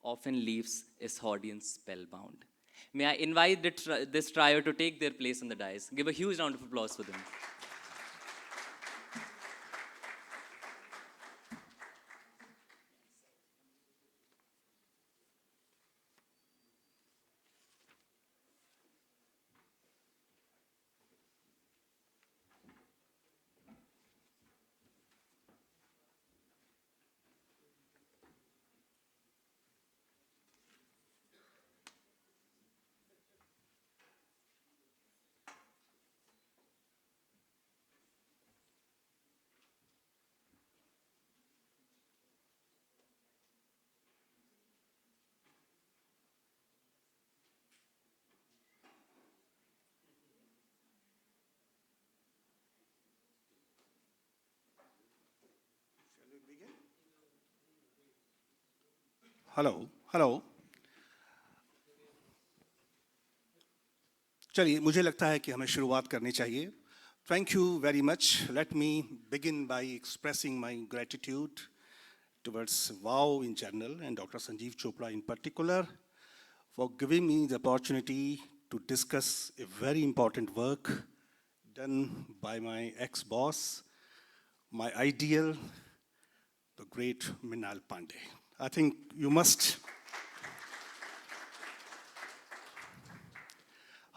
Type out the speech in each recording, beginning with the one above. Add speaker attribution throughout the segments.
Speaker 1: often leaves its audience spellbound. May I invite this trio to take their place on the dais. Give a huge round of applause for them.
Speaker 2: Hello. चलिए, मुझे लगता है कि हमें शुरुआत करनी चाहिए। Thank you very much. Let me begin by expressing my gratitude towards WOW in general and Dr. Sanjeev Chopra in particular for giving me the opportunity to discuss a very important work done by my ex-boss, my ideal, the great Mrinal Pandey. I think you must.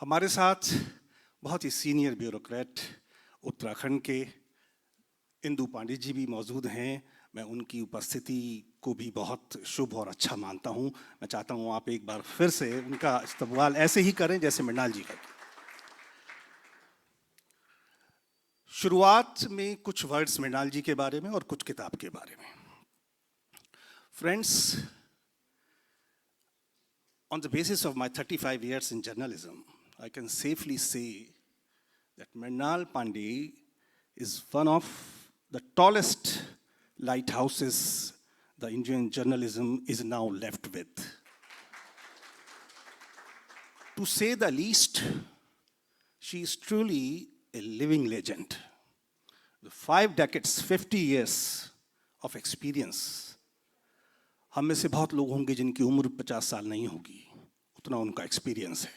Speaker 2: हमारे साथ बहुत ही senior bureaucrat Uttarakhand के इंदु पांडे जी भी मौजूद हैं। मैं उनकी उपस्थिति को भी बहुत शुभ और अच्छा मानता हूं। मैं चाहता हूं आप एक बार फिर से उनका इस्तकबाल ऐसे ही करें जैसे मृणाल जी का। शुरुआत में कुछ वर्ड्स मृणाल जी के बारे में और कुछ किताब के बारे में। Friends, on the basis of my 35 years in journalism, I can safely say that Mrinal Pandey is one of the tallest lighthouses the Indian journalism is now left with. To say the least, she is truly a living legend. The 5 decades, 50 years of experience. हम में से बहुत लोग होंगे जिनकी उम्र 50 साल नहीं होगी, उतना उनका एक्सपीरियंस है।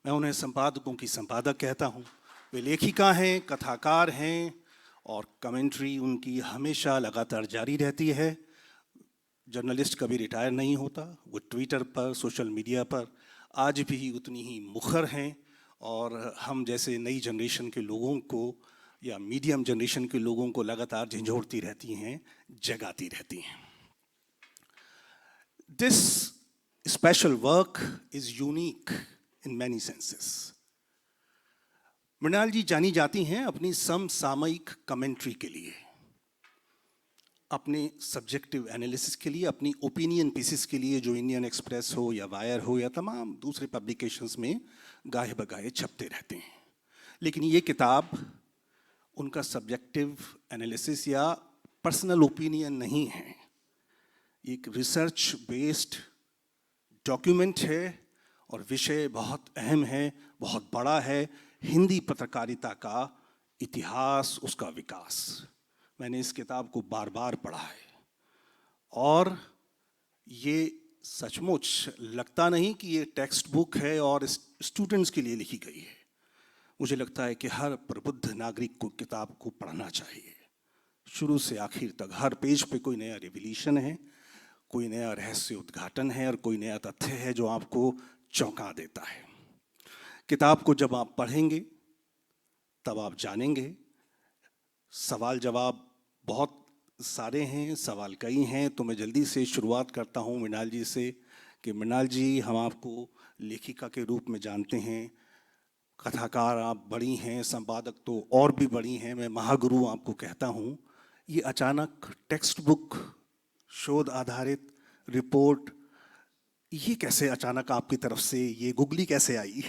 Speaker 2: मैं उन्हें संपादकों की संपादक कहता हूँ। वे लेखिका हैं, कथाकार हैं और कमेंट्री उनकी हमेशा लगातार जारी रहती है। जर्नलिस्ट कभी रिटायर नहीं होता। वो ट्विटर पर, सोशल मीडिया पर आज भी उतनी ही मुखर हैं और हम जैसे नई जनरेशन के लोगों को या मीडियम जनरेशन के लोगों को लगातार झंझोड़ती रहती हैं, जगाती रहती हैं। This special work is unique in many senses. Mrinal जी जानी जाती हैं अपनी समसामयिक कमेंट्री के लिए, अपने सब्जेक्टिव एनालिसिस के लिए, अपनी ओपिनियन पीसेस के लिए जो इंडियन एक्सप्रेस हो या वायर हो या तमाम दूसरे पब्लिकेशंस में गाहे बगाहे छपते रहते हैं। लेकिन ये किताब उनका सब्जेक्टिव एनालिसिस या पर्सनल ओपिनियन नहीं है। एक रिसर्च बेस्ड डॉक्यूमेंट है और विषय बहुत अहम है, बहुत बड़ा है। हिंदी पत्रकारिता का इतिहास, उसका विकास। मैंने इस किताब को बार बार पढ़ा है और ये सचमुच लगता नहीं कि ये टेक्स्ट बुक है और स्टूडेंट्स के लिए लिखी गई है। मुझे लगता है कि हर प्रबुद्ध नागरिक को किताब को पढ़ना चाहिए, शुरू से आखिर तक। हर पेज पे कोई नया रिवोल्यूशन है, कोई नया रहस्य उद्घाटन है और कोई नया तथ्य है जो आपको चौंका देता है। किताब को जब आप पढ़ेंगे तब आप जानेंगे। सवाल जवाब बहुत सारे हैं, सवाल कई हैं, तो मैं जल्दी से शुरुआत करता हूं मृणाल जी से कि मृणाल जी, हम आपको लेखिका के रूप में जानते हैं, कथाकार आप बड़ी हैं, संपादक तो और भी बड़ी हैं। मैं महागुरु आपको कहता हूं। ये अचानक टेक्स्ट बुक, शोध आधारित रिपोर्ट, ये कैसे अचानक आपकी तरफ से ये गुगली कैसे आई?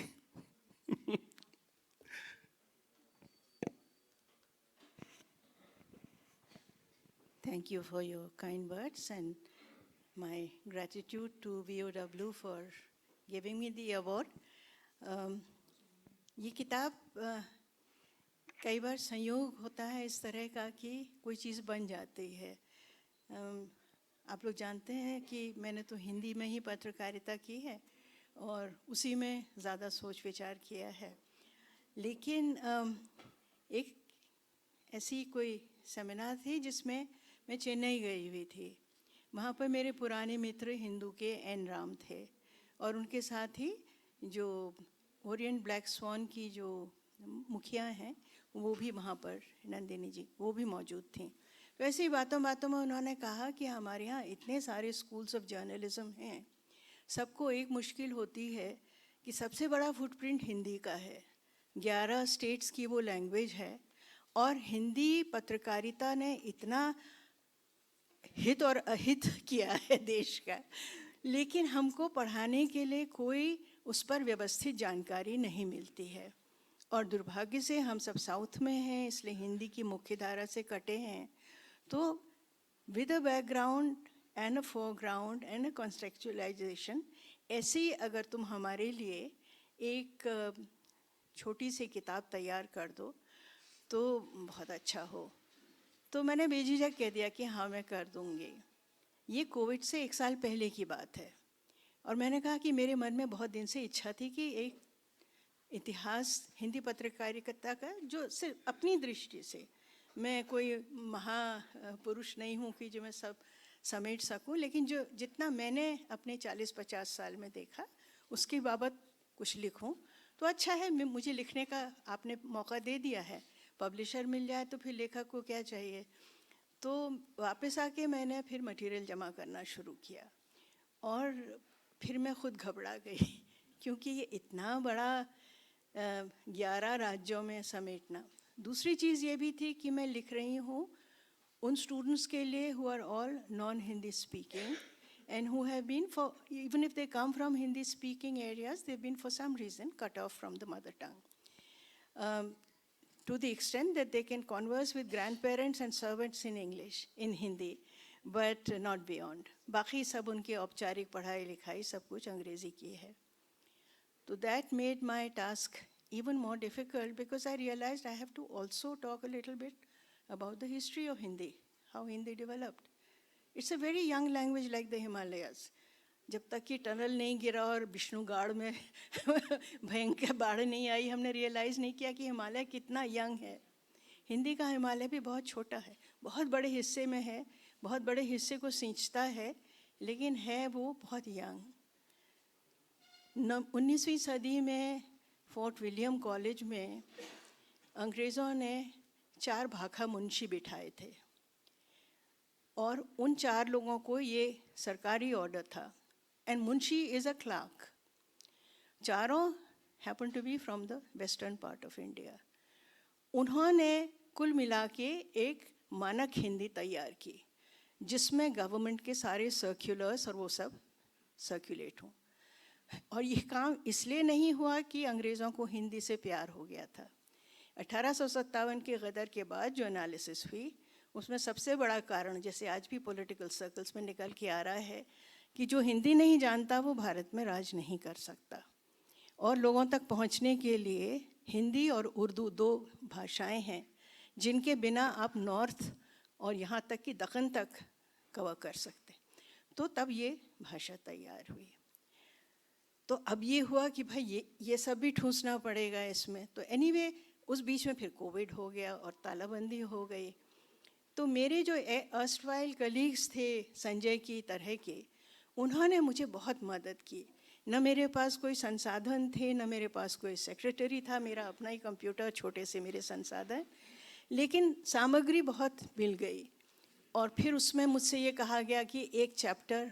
Speaker 3: Thank you for your kind words and my gratitude to VOW for giving me the award. ये किताब कई बार संयोग होता है इस तरह का कि कोई चीज़ बन जाती है। आप लोग जानते हैं कि मैंने तो हिंदी में ही पत्रकारिता की है और उसी में ज़्यादा सोच विचार किया है। लेकिन एक ऐसी कोई सेमिनार थी जिसमें मैं चेन्नई गई हुई थी। वहाँ पर मेरे पुराने मित्र हिंदू के एन राम थे और उनके साथ ही जो ओरिएंट ब्लैक स्वान की जो मुखिया हैं वो भी वहाँ पर, नंदिनी जी, वो भी मौजूद थीं। तो ऐसी ही बातों बातों में उन्होंने कहा कि हमारे यहाँ इतने सारे स्कूल्स ऑफ जर्नलिज्म हैं, सबको एक मुश्किल होती है कि सबसे बड़ा फुटप्रिंट हिंदी का है, 11 स्टेट्स की वो लैंग्वेज है और हिंदी पत्रकारिता ने इतना हित और अहित किया है देश का, लेकिन हमको पढ़ाने के लिए कोई उस पर व्यवस्थित जानकारी नहीं मिलती है। और दुर्भाग्य से हम सब साउथ में हैं, इसलिए हिंदी की मुख्य धारा से कटे हैं। तो with a background and a foreground and a contextualization, ऐसी अगर तुम हमारे लिए एक छोटी सी किताब तैयार कर दो तो बहुत अच्छा हो। तो मैंने बेझिझक कह दिया कि हाँ, मैं कर दूँगी। ये कोविड से 1 साल पहले की बात है और मैंने कहा कि मेरे मन में बहुत दिन से इच्छा थी कि एक इतिहास हिंदी पत्रकारिता का, जो सिर्फ अपनी दृष्टि से, मैं कोई महापुरुष नहीं हूँ कि जो मैं सब समेट सकूँ, लेकिन जो जितना मैंने अपने 40-50 साल में देखा उसकी बाबत कुछ लिखूँ तो अच्छा है। मुझे लिखने का आपने मौका दे दिया है, पब्लिशर मिल जाए तो फिर लेखक को क्या चाहिए। तो वापस आके मैंने फिर मटेरियल जमा करना शुरू किया और फिर मैं खुद घबरा गई क्योंकि ये इतना बड़ा 11 राज्यों में समेटना। दूसरी चीज़ ये भी थी कि मैं लिख रही हूँ उन स्टूडेंट्स के लिए who are all non Hindi speaking and who have been, for even if they come from Hindi speaking areas, they've been for some reason cut off from the mother tongue, to the extent that they can converse with grandparents and servants in English, in Hindi, but not beyond. बाकी सब उनकी औपचारिक पढ़ाई लिखाई सब कुछ अंग्रेजी की है। So that made my task even more difficult because I realized I have to also talk a little bit about the history of Hindi, how Hindi developed. It's a very young language like the Himalayas. जब तक कि tunnel नहीं गिरा और विष्णुगाड़ में भयंकर बाढ़ नहीं आई, हमने रियलाइज़ नहीं किया कि हिमालय कितना यंग है। हिंदी का हिमालय भी बहुत छोटा है, बहुत बड़े हिस्से में है, बहुत बड़े हिस्से को सींचता है, लेकिन है वो बहुत यंग। 19वीं सदी में फोर्ट विलियम कॉलेज में अंग्रेज़ों ने 4 भाखा मुंशी बिठाए थे और उन 4 लोगों को ये सरकारी ऑर्डर था, and munshi is a clerk. चारों happen to be from the western part of India. उन्होंने कुल मिला के एक मानक हिंदी तैयार की जिसमें गवर्नमेंट के सारे सर्क्यूलर्स और वो सब सर्कुलेट हों। और ये काम इसलिए नहीं हुआ कि अंग्रेज़ों को हिंदी से प्यार हो गया था। 1857 के गदर के बाद जो एनालिसिस हुई उसमें सबसे बड़ा कारण, जैसे आज भी पॉलिटिकल सर्कल्स में निकल के आ रहा है, कि जो हिंदी नहीं जानता वो भारत में राज नहीं कर सकता। और लोगों तक पहुंचने के लिए हिंदी और उर्दू 2 भाषाएं हैं जिनके बिना आप नॉर्थ और यहाँ तक कि दक्कन तक कवर कर सकते। तो तब ये भाषा तैयार हुई। तो अब ये हुआ कि भाई ये सब भी ठूंसना पड़ेगा इसमें। तो एनीवे उस बीच में फिर कोविड हो गया और तालाबंदी हो गई। तो मेरे जो अर्स्टवाइल कलीग्स थे संजय की तरह के, उन्होंने मुझे बहुत मदद की। न मेरे पास कोई संसाधन थे, न मेरे पास कोई सेक्रेटरी था, मेरा अपना ही कंप्यूटर, छोटे से मेरे संसाधन, लेकिन सामग्री बहुत मिल गई। और फिर उसमें मुझसे ये कहा गया कि एक चैप्टर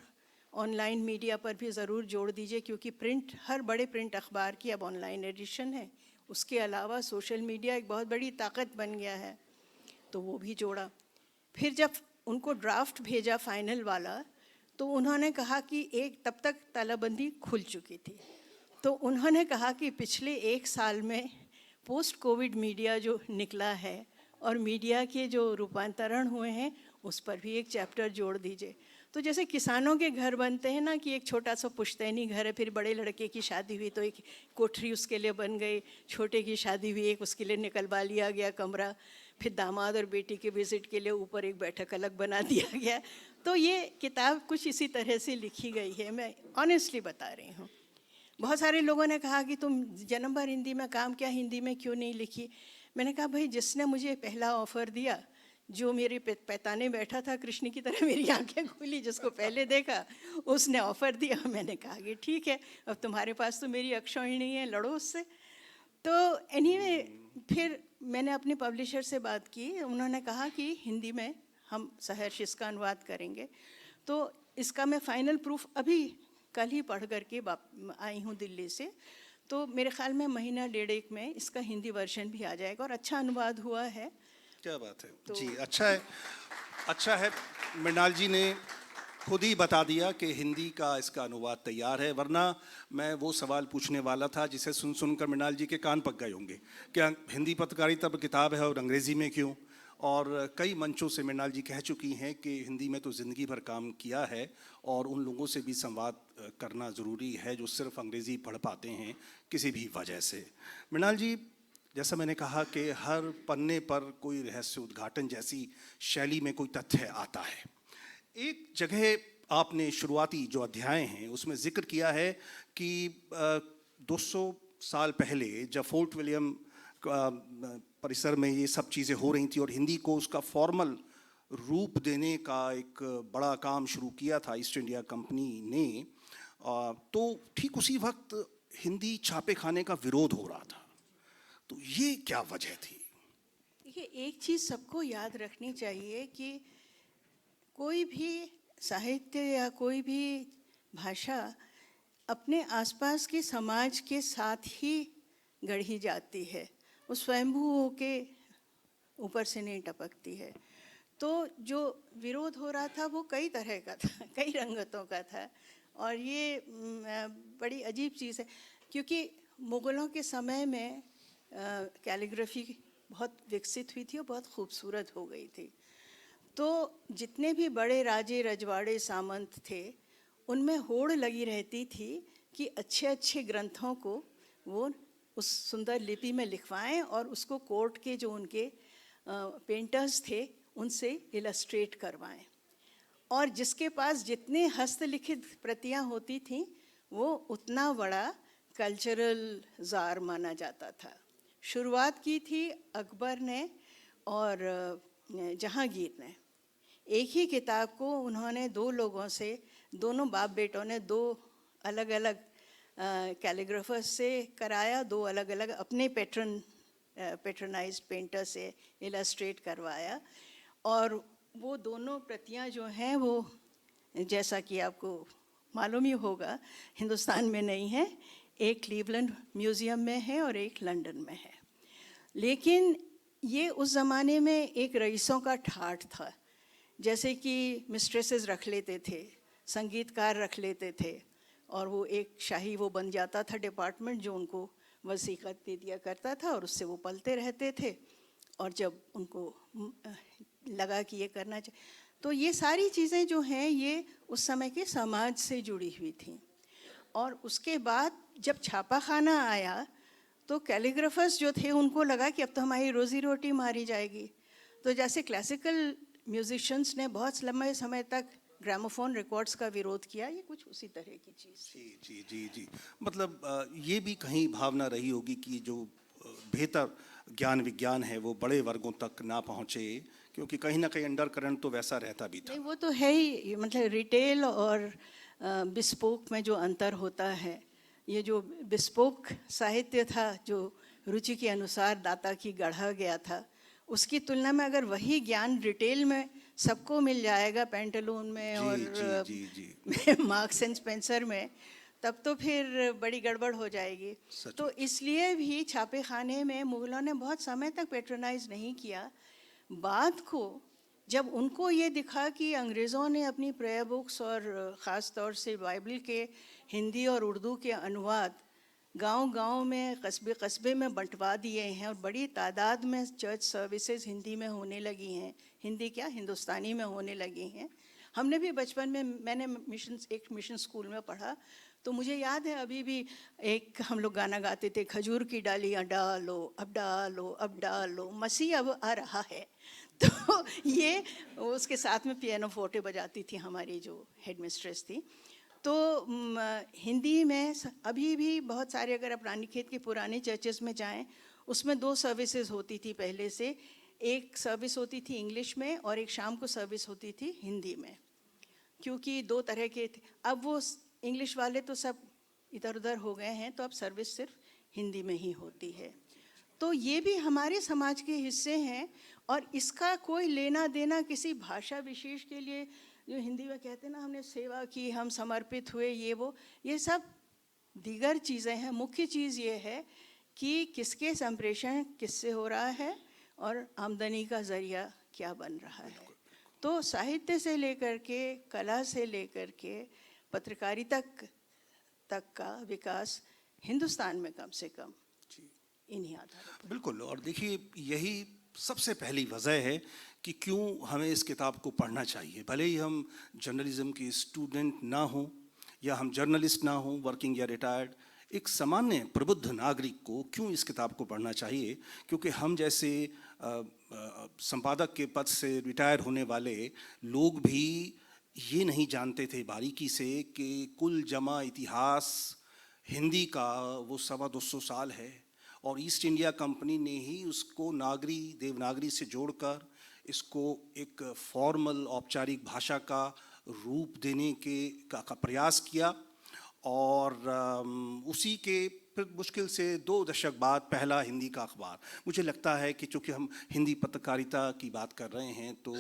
Speaker 3: ऑनलाइन मीडिया पर भी ज़रूर जोड़ दीजिए, क्योंकि प्रिंट, हर बड़े प्रिंट अखबार की अब ऑनलाइन एडिशन है। उसके अलावा सोशल मीडिया एक बहुत बड़ी ताकत बन गया है, तो वो भी जोड़ा। फिर जब उनको ड्राफ्ट भेजा फाइनल वाला, तो उन्होंने कहा कि तब तक तालाबंदी खुल चुकी थी, तो उन्होंने कहा कि पिछले 1 साल में पोस्ट कोविड मीडिया जो निकला है और मीडिया के जो रूपांतरण हुए हैं उस पर भी एक चैप्टर जोड़ दीजिए। तो जैसे किसानों के घर बनते हैं ना, कि एक छोटा सा पुश्तैनी घर है, फिर बड़े लड़के की शादी हुई तो एक कोठरी उसके लिए बन गई, छोटे की शादी हुई एक उसके लिए निकलवा लिया गया कमरा, फिर दामाद और बेटी के विजिट के लिए ऊपर एक बैठक अलग बना दिया गया। तो ये किताब कुछ इसी तरह से लिखी गई है, मैं ऑनेस्टली बता रही हूँ। बहुत सारे लोगों ने कहा कि तुम जन्म भर हिंदी में काम किया, हिंदी में क्यों नहीं लिखी। मैंने कहा भाई जिसने मुझे पहला ऑफ़र दिया, जो मेरे पैताने बैठा था कृष्ण की तरह, मेरी आंखें खुली, जिसको पहले देखा उसने ऑफ़र दिया। मैंने कहा कि ठीक है, अब तुम्हारे पास तो मेरी अक्षौहिणी नहीं है, लड़ो उससे। तो एनीवे फिर मैंने अपने पब्लिशर से बात की, उन्होंने कहा कि हिंदी में हम सहर्ष इसका अनुवाद करेंगे। तो इसका मैं फाइनल प्रूफ अभी कल ही पढ़ करके आई हूँ दिल्ली से। तो मेरे ख्याल में महीना डेढ़ एक में इसका हिंदी वर्जन भी आ जाएगा और अच्छा अनुवाद हुआ है।
Speaker 2: क्या बात है जी, अच्छा है, अच्छा है। मृणाल जी ने खुद ही बता दिया कि हिंदी का इसका अनुवाद तैयार है, वरना मैं वो सवाल पूछने वाला था जिसे सुन सुनकर मृणाल जी के कान पक गए होंगे, क्या हिंदी पत्रकारिता पर किताब है और अंग्रेज़ी में क्यों। और कई मंचों से मृणाल जी कह चुकी हैं कि हिंदी में तो ज़िंदगी भर काम किया है और उन लोगों से भी संवाद करना ज़रूरी है जो सिर्फ अंग्रेज़ी पढ़ पाते हैं किसी भी वजह से। मृणाल जी, जैसा मैंने कहा कि हर पन्ने पर कोई रहस्य उद्घाटन जैसी शैली में कोई तथ्य आता है। एक जगह आपने शुरुआती जो अध्याय हैं उसमें जिक्र किया है कि 200 साल पहले जब फोर्ट विलियम परिसर में ये सब चीज़ें हो रही थी और हिंदी को उसका फॉर्मल रूप देने का एक बड़ा काम शुरू किया था ईस्ट इंडिया कंपनी ने, तो ठीक उसी वक्त हिंदी छापे खाने का विरोध हो रहा था। तो ये क्या वजह थी?
Speaker 3: देखिए, एक चीज़ सबको याद रखनी चाहिए कि कोई भी साहित्य या कोई भी भाषा अपने आसपास के समाज के साथ ही गढ़ी जाती है, वो स्वयंभू होके ऊपर से नहीं टपकती है। तो जो विरोध हो रहा था वो कई तरह का था, कई रंगतों का था। और ये बड़ी अजीब चीज़ है क्योंकि मुग़लों के समय में कैलीग्राफी बहुत विकसित हुई थी और बहुत खूबसूरत हो गई थी। तो जितने भी बड़े राजे रजवाड़े सामंत थे उनमें होड़ लगी रहती थी कि अच्छे अच्छे ग्रंथों को वो उस सुंदर लिपि में लिखवाएं और उसको कोर्ट के जो उनके पेंटर्स थे उनसे इलस्ट्रेट करवाएं। और जिसके पास जितने हस्तलिखित प्रतियां होती थीं वो उतना बड़ा कल्चरल ज़ार माना जाता था। शुरुआत की थी अकबर ने और जहांगीर ने। एक ही किताब को उन्होंने दो लोगों से, दोनों बाप बेटों ने दो अलग अलग कैलीग्राफर्स से कराया, दो अलग अलग अपने पैट्रनाइज्ड पेंटर से इलस्ट्रेट करवाया। और वो दोनों प्रतियां जो हैं वो, जैसा कि आपको मालूम ही होगा, हिंदुस्तान में नहीं है, एक क्लीवलैंड म्यूज़ियम में है और एक लंदन में है। लेकिन ये उस ज़माने में एक रईसों का ठाठ था, जैसे कि मिस्ट्रेसेस रख लेते थे, संगीतकार रख लेते थे, और वो एक शाही वो बन जाता था डिपार्टमेंट जो उनको वसीक़त दे दिया करता था और उससे वो पलते रहते थे। और जब उनको लगा कि ये करना चाहिए, तो ये सारी चीज़ें जो हैं ये उस समय के समाज से जुड़ी हुई थी। और उसके बाद जब छापाखाना आया तो कैलीग्राफर्स जो थे उनको लगा कि अब तो हमारी रोज़ी रोटी मारी जाएगी। तो जैसे क्लासिकल म्यूजिशियंस ने बहुत लंबे समय तक ग्रामोफोन रिकॉर्ड्स का विरोध किया, ये कुछ उसी तरह की चीज़।
Speaker 2: जी जी जी जी, मतलब ये भी कहीं भावना रही होगी कि जो बेहतर ज्ञान विज्ञान है वो बड़े वर्गों तक ना पहुँचे, क्योंकि कहीं ना कहीं अंडर करंट तो वैसा रहता भी था।
Speaker 3: नहीं, वो तो है ही, मतलब रिटेल और बिस्पोक में जो अंतर होता है, ये जो बिस्पोक साहित्य था जो रुचि के अनुसार दाता की गढ़ा गया था, उसकी तुलना में अगर वही ज्ञान रिटेल में सबको मिल जाएगा, पेंटालून में
Speaker 2: जी,
Speaker 3: और
Speaker 2: जी, जी,
Speaker 3: मार्क्स एंड स्पेंसर में, तब तो फिर बड़ी गड़बड़ हो जाएगी। तो इसलिए भी छापे खाने में मुग़लों ने बहुत समय तक पेट्रोनाइज नहीं किया। बाद को जब उनको ये दिखा कि अंग्रेज़ों ने अपनी प्रेयर बुक्स और ख़ास तौर से बाइबल के हिंदी और उर्दू के अनुवाद गांव-गांव में, कस्बे-कस्बे में बंटवा दिए हैं और बड़ी तादाद में चर्च सर्विसेज हिंदी में होने लगी हैं, हिंदी क्या हिंदुस्तानी में होने लगी हैं। हमने भी बचपन में, मैंने एक मिशन स्कूल में पढ़ा, तो मुझे याद है अभी भी एक हम लोग गाना गाते थे, खजूर की डालियाँ डालो अब डालो अब डालो, मसीह अब आ रहा है। तो ये उसके साथ में पियानो फोर्टे बजाती थी हमारी जो हेड मिस्ट्रेस थी। तो हिंदी में अभी भी बहुत सारे, अगर आप रानीखेत के पुराने चर्चेस में जाएं, उसमें 2 सर्विसेज होती थी पहले से। एक सर्विस होती थी इंग्लिश में और एक शाम को सर्विस होती थी हिंदी में, क्योंकि 2 तरह के थे। अब वो इंग्लिश वाले तो सब इधर उधर हो गए हैं, तो अब सर्विस सिर्फ हिंदी में ही होती है। तो ये भी हमारे समाज के हिस्से हैं, और इसका कोई लेना देना किसी भाषा विशेष के लिए, जो हिंदी में कहते हैं ना, हमने सेवा की, हम समर्पित हुए, ये सब दीगर चीज़ें हैं। मुख्य चीज़ ये है कि किसके संप्रेषण किससे हो रहा है और आमदनी का ज़रिया क्या बन रहा है। तो साहित्य से लेकर के, कला से लेकर के पत्रकारिता तक का विकास हिंदुस्तान में कम से कम इन्हीं आधारों पर।
Speaker 2: बिल्कुल। और देखिए, यही सबसे पहली वजह है कि क्यों हमें इस किताब को पढ़ना चाहिए। भले ही हम जर्नलिज्म के स्टूडेंट ना हों या हम जर्नलिस्ट ना हों, वर्किंग या रिटायर्ड, एक सामान्य प्रबुद्ध नागरिक को क्यों इस किताब को पढ़ना चाहिए, क्योंकि हम जैसे संपादक के पद से रिटायर होने वाले लोग भी ये नहीं जानते थे बारीकी से कि कुल जमा इतिहास हिंदी का वो 225 साल है, और ईस्ट इंडिया कंपनी ने ही उसको नागरी देवनागरी से जोड़कर इसको एक फॉर्मल औपचारिक भाषा का रूप देने का प्रयास किया। और उसी के फिर मुश्किल से 2 दशक बाद पहला हिंदी का अखबार। मुझे लगता है कि चूँकि हम हिंदी पत्रकारिता की बात कर रहे हैं, तो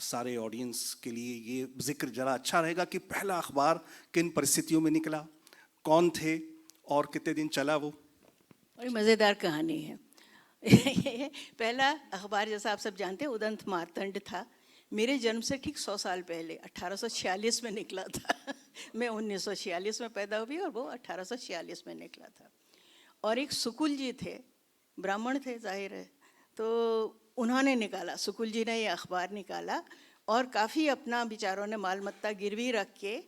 Speaker 2: सारे ऑडियंस के लिए ये जिक्र ज़रा अच्छा रहेगा कि पहला अखबार किन परिस्थितियों में निकला, कौन थे और कितने दिन चला वो।
Speaker 3: बड़ी मज़ेदार कहानी है। पहला अखबार, जैसा आप सब जानते हैं, उदंत मार्तंड था। मेरे जन्म से ठीक 100 साल पहले 1846 में निकला था। मैं 1946 में पैदा हुई और वो 1846 में निकला था। और एक सुकुल जी थे, ब्राह्मण थे जाहिर है, तो उन्होंने निकाला, सुकुल जी ने ये अखबार निकाला, और काफ़ी अपना बेचारों ने माल मत्ता गिरवी रख के,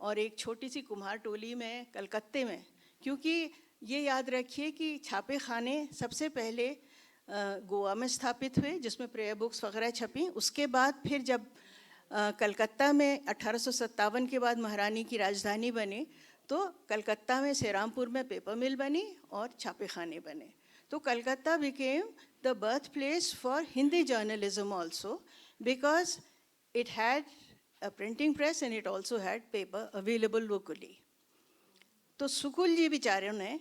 Speaker 3: और एक छोटी सी कुम्हार टोली में कलकत्ते में, क्योंकि ये याद रखिए कि छापे खाने सबसे पहले गोवा में स्थापित हुए, जिसमें प्रेयर बुक्स वगैरह छपी। उसके बाद फिर जब कलकत्ता में 1857 के बाद महारानी की राजधानी बनी, तो कलकत्ता में सेरामपुर में पेपर मिल बनी और छापे खाने बने। तो Calcutta became the birth place for Hindi journalism also, because it had a printing press and it also had paper available locally. तो सुकुल जी बेचारों ने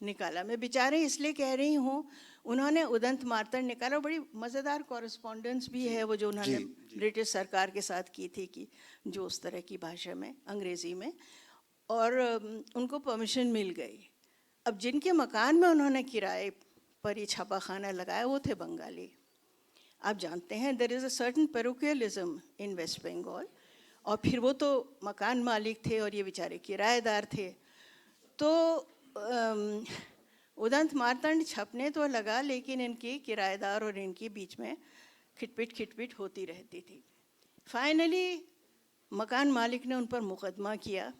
Speaker 3: निकाला। मैं बेचारे इसलिए कह रही हूँ, उन्होंने उदंत मार्तंड निकाला। बड़ी मज़ेदार कॉरेस्पॉन्डेंस भी है वो, जो उन्होंने ब्रिटिश सरकार के साथ की थी, कि जो उस तरह की भाषा में, अंग्रेज़ी में, और उनको परमिशन मिल गई। अब जिनके मकान में उन्होंने किराए पर ये छापा खाना लगाया, वो थे बंगाली। आप जानते हैं, there is a certain parochialism in West Bengal, और फिर वो तो मकान मालिक थे और ये बेचारे किराएदार थे। तो उदंत मार्तंड छपने तो लगा, लेकिन इनकी किराएदार और इनके बीच में खिटपिट होती रहती थी। फाइनली मकान मालिक ने उन पर मुकदमा किया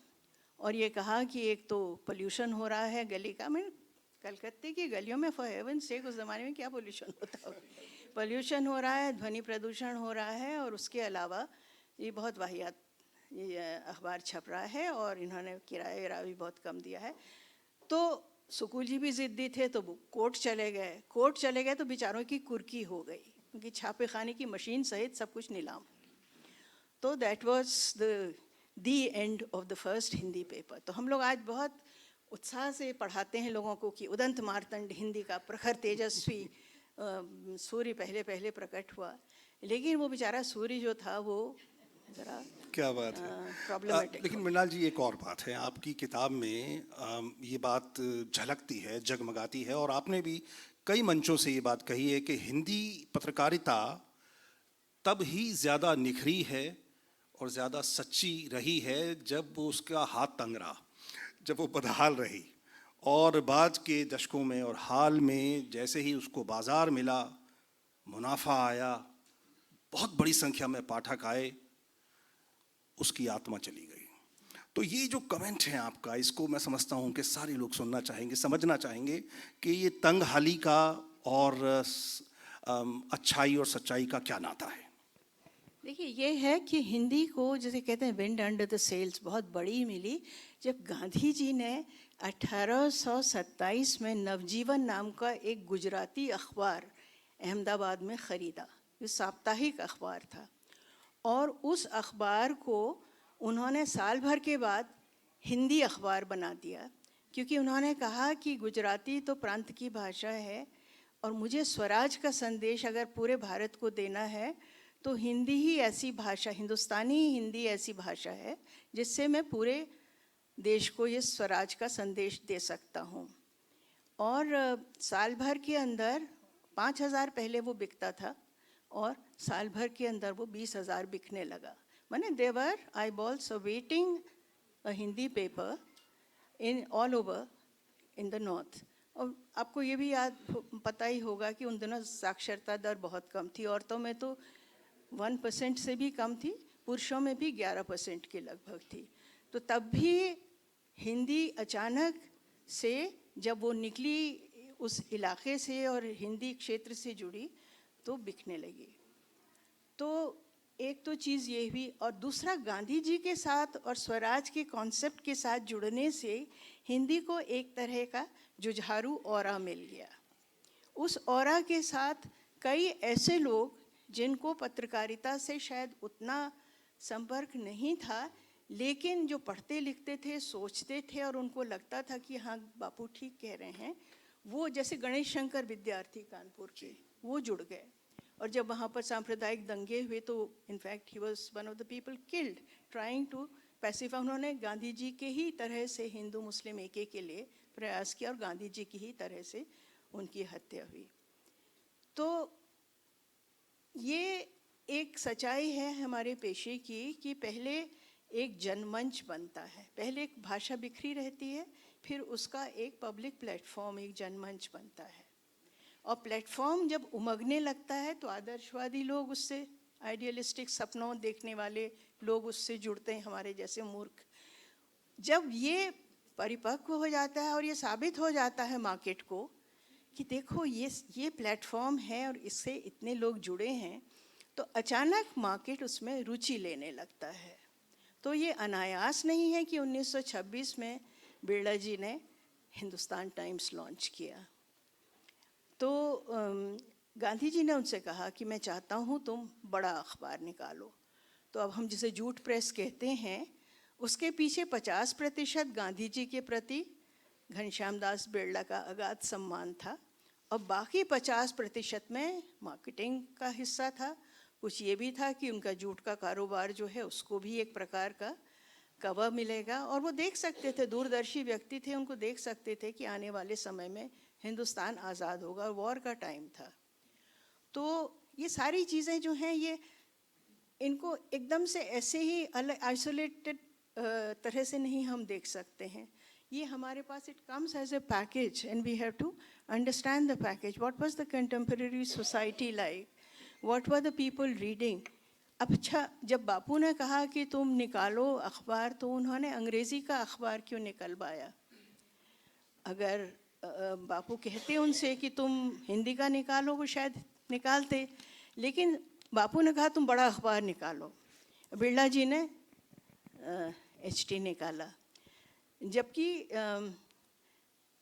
Speaker 3: और ये कहा कि एक तो पोल्यूशन हो रहा है गली का। मैं कलकत्ते की गलियों में, फॉर हेवन सेक, उस ज़माने में क्या पोल्यूशन होता है, पोल्यूशन हो रहा है, ध्वनि प्रदूषण हो रहा है, और उसके अलावा ये बहुत वाहियात ये अखबार छप रहा है, और इन्होंने किराया भी बहुत कम दिया है। तो सुकुल जी भी ज़िद्दी थे, तो वो कोर्ट चले गए तो बेचारों की कुर्की हो गई, क्योंकि छापे खाने की मशीन सहित सब कुछ नीलाम। तो that was the end of the first Hindi paper. तो हम लोग आज बहुत उत्साह से पढ़ाते हैं लोगों को कि उदंत मार्तंड हिंदी का प्रखर तेजस्वी सूर्य पहले प्रकट हुआ, लेकिन वो बेचारा सूर्य जो था वो ज़रा
Speaker 2: क्या बात है,
Speaker 3: प्रॉब्लमेटिक।
Speaker 2: लेकिन मृणाल जी, एक और बात है, आपकी किताब में ये बात झलकती है, जगमगाती है, और आपने भी कई मंचों से ये बात कही है कि हिंदी पत्रकारिता तब ही ज़्यादा निखरी है और ज़्यादा सच्ची रही है जब वो उसका हाथ तंग रहा, जब वो बदहाल रही। और बाद के दशकों में और हाल में जैसे ही उसको बाज़ार मिला, मुनाफा आया, बहुत बड़ी संख्या में पाठक आए, उसकी आत्मा चली गई। तो ये जो कमेंट है आपका, इसको मैं समझता हूँ कि सारे लोग सुनना चाहेंगे, समझना चाहेंगे कि ये तंग हाली का और अच्छाई और सच्चाई का क्या नाता है।
Speaker 3: देखिए, ये है कि हिंदी को जैसे कहते हैं विंड अंडर द सेल्स बहुत बड़ी मिली जब गांधी जी ने 1827 में नवजीवन नाम का एक गुजराती अखबार अहमदाबाद में ख़रीदा। ये साप्ताहिक अखबार था और उस अखबार को उन्होंने साल भर के बाद हिंदी अखबार बना दिया, क्योंकि उन्होंने कहा कि गुजराती तो प्रांत की भाषा है और मुझे स्वराज का संदेश अगर पूरे भारत को देना है तो हिंदी ही ऐसी भाषा, हिंदुस्तानी हिंदी ऐसी भाषा है जिससे मैं पूरे देश को ये स्वराज का संदेश दे सकता हूँ। और साल भर के अंदर 5,000 पहले वो बिकता था और साल भर के अंदर वो 20,000 बिकने लगा। माने there were eyeballs waiting a Hindi paper in all over in the north. और आपको ये भी पता ही होगा कि उन दिनों साक्षरता दर बहुत कम थी, औरतों में तो 1% से भी कम थी, पुरुषों में भी 11% के लगभग थी। तो तब भी हिंदी अचानक से जब वो निकली उस इलाके से और हिंदी क्षेत्र से जुड़ी तो बिकने लगी। तो एक तो चीज़ ये हुई, और दूसरा गांधी जी के साथ और स्वराज के कॉन्सेप्ट के साथ जुड़ने से हिंदी को एक तरह का जुझारू ऑरा मिल गया। उस ऑरा के साथ कई ऐसे लोग जिनको पत्रकारिता से शायद उतना संपर्क नहीं था, लेकिन जो पढ़ते लिखते थे, सोचते थे और उनको लगता था कि हाँ बापू ठीक कह रहे हैं, वो जैसे गणेश शंकर विद्यार्थी कानपुर के, वो जुड़ गए। और जब वहाँ पर सांप्रदायिक दंगे हुए तो in fact he was one of the people killed trying to pacify. उन्होंने गांधी जी के ही तरह से हिंदू मुस्लिम एके के लिए प्रयास किया और गांधी जी की ही तरह से उनकी हत्या हुई। तो ये एक सच्चाई है हमारे पेशे की कि पहले एक जनमंच बनता है, पहले एक भाषा बिखरी रहती है, फिर उसका एक पब्लिक प्लेटफॉर्म, एक जनमंच बनता है। और प्लेटफॉर्म जब उमगने लगता है तो आदर्शवादी लोग उससे, आइडियलिस्टिक सपनों देखने वाले लोग उससे जुड़ते हैं, हमारे जैसे मूर्ख। जब ये परिपक्व हो जाता है और ये साबित हो जाता है मार्केट को कि देखो ये प्लेटफॉर्म है और इससे इतने लोग जुड़े हैं, तो अचानक मार्केट उसमें रुचि लेने लगता है। तो ये अनायास नहीं है कि 1926 में बिरला जी ने हिंदुस्तान टाइम्स लॉन्च किया। तो गांधी जी ने उनसे कहा कि मैं चाहता हूँ तुम बड़ा अखबार निकालो। तो अब हम जिसे झूठ प्रेस कहते हैं, उसके पीछे 50% गांधी जी के प्रति घनश्याम दास बिरला का अगाध सम्मान था और बाकी 50% में मार्केटिंग का हिस्सा था। कुछ ये भी था कि उनका जूट का कारोबार जो है उसको भी एक प्रकार का कवर मिलेगा। और वो देख सकते थे, दूरदर्शी व्यक्ति थे, उनको देख सकते थे कि आने वाले समय में हिंदुस्तान आज़ाद होगा और वॉर का टाइम था। तो ये सारी चीज़ें जो हैं, ये इनको एकदम से ऐसे ही अलग आइसोलेटेड तरह से नहीं हम देख सकते हैं। ये हमारे पास it comes as a package and we have to understand the package. What was the contemporary society like, what were the people reading. अब अच्छा, जब बापू ने कहा कि तुम निकालो अखबार, तो उन्होंने अंग्रेज़ी का अखबार क्यों निकलवाया? अगर बापू कहते उनसे कि तुम हिंदी का निकालो, वो शायद निकालते, लेकिन बापू ने कहा तुम बड़ा अखबार निकालो। बिरला जी ने HT निकाला। जबकि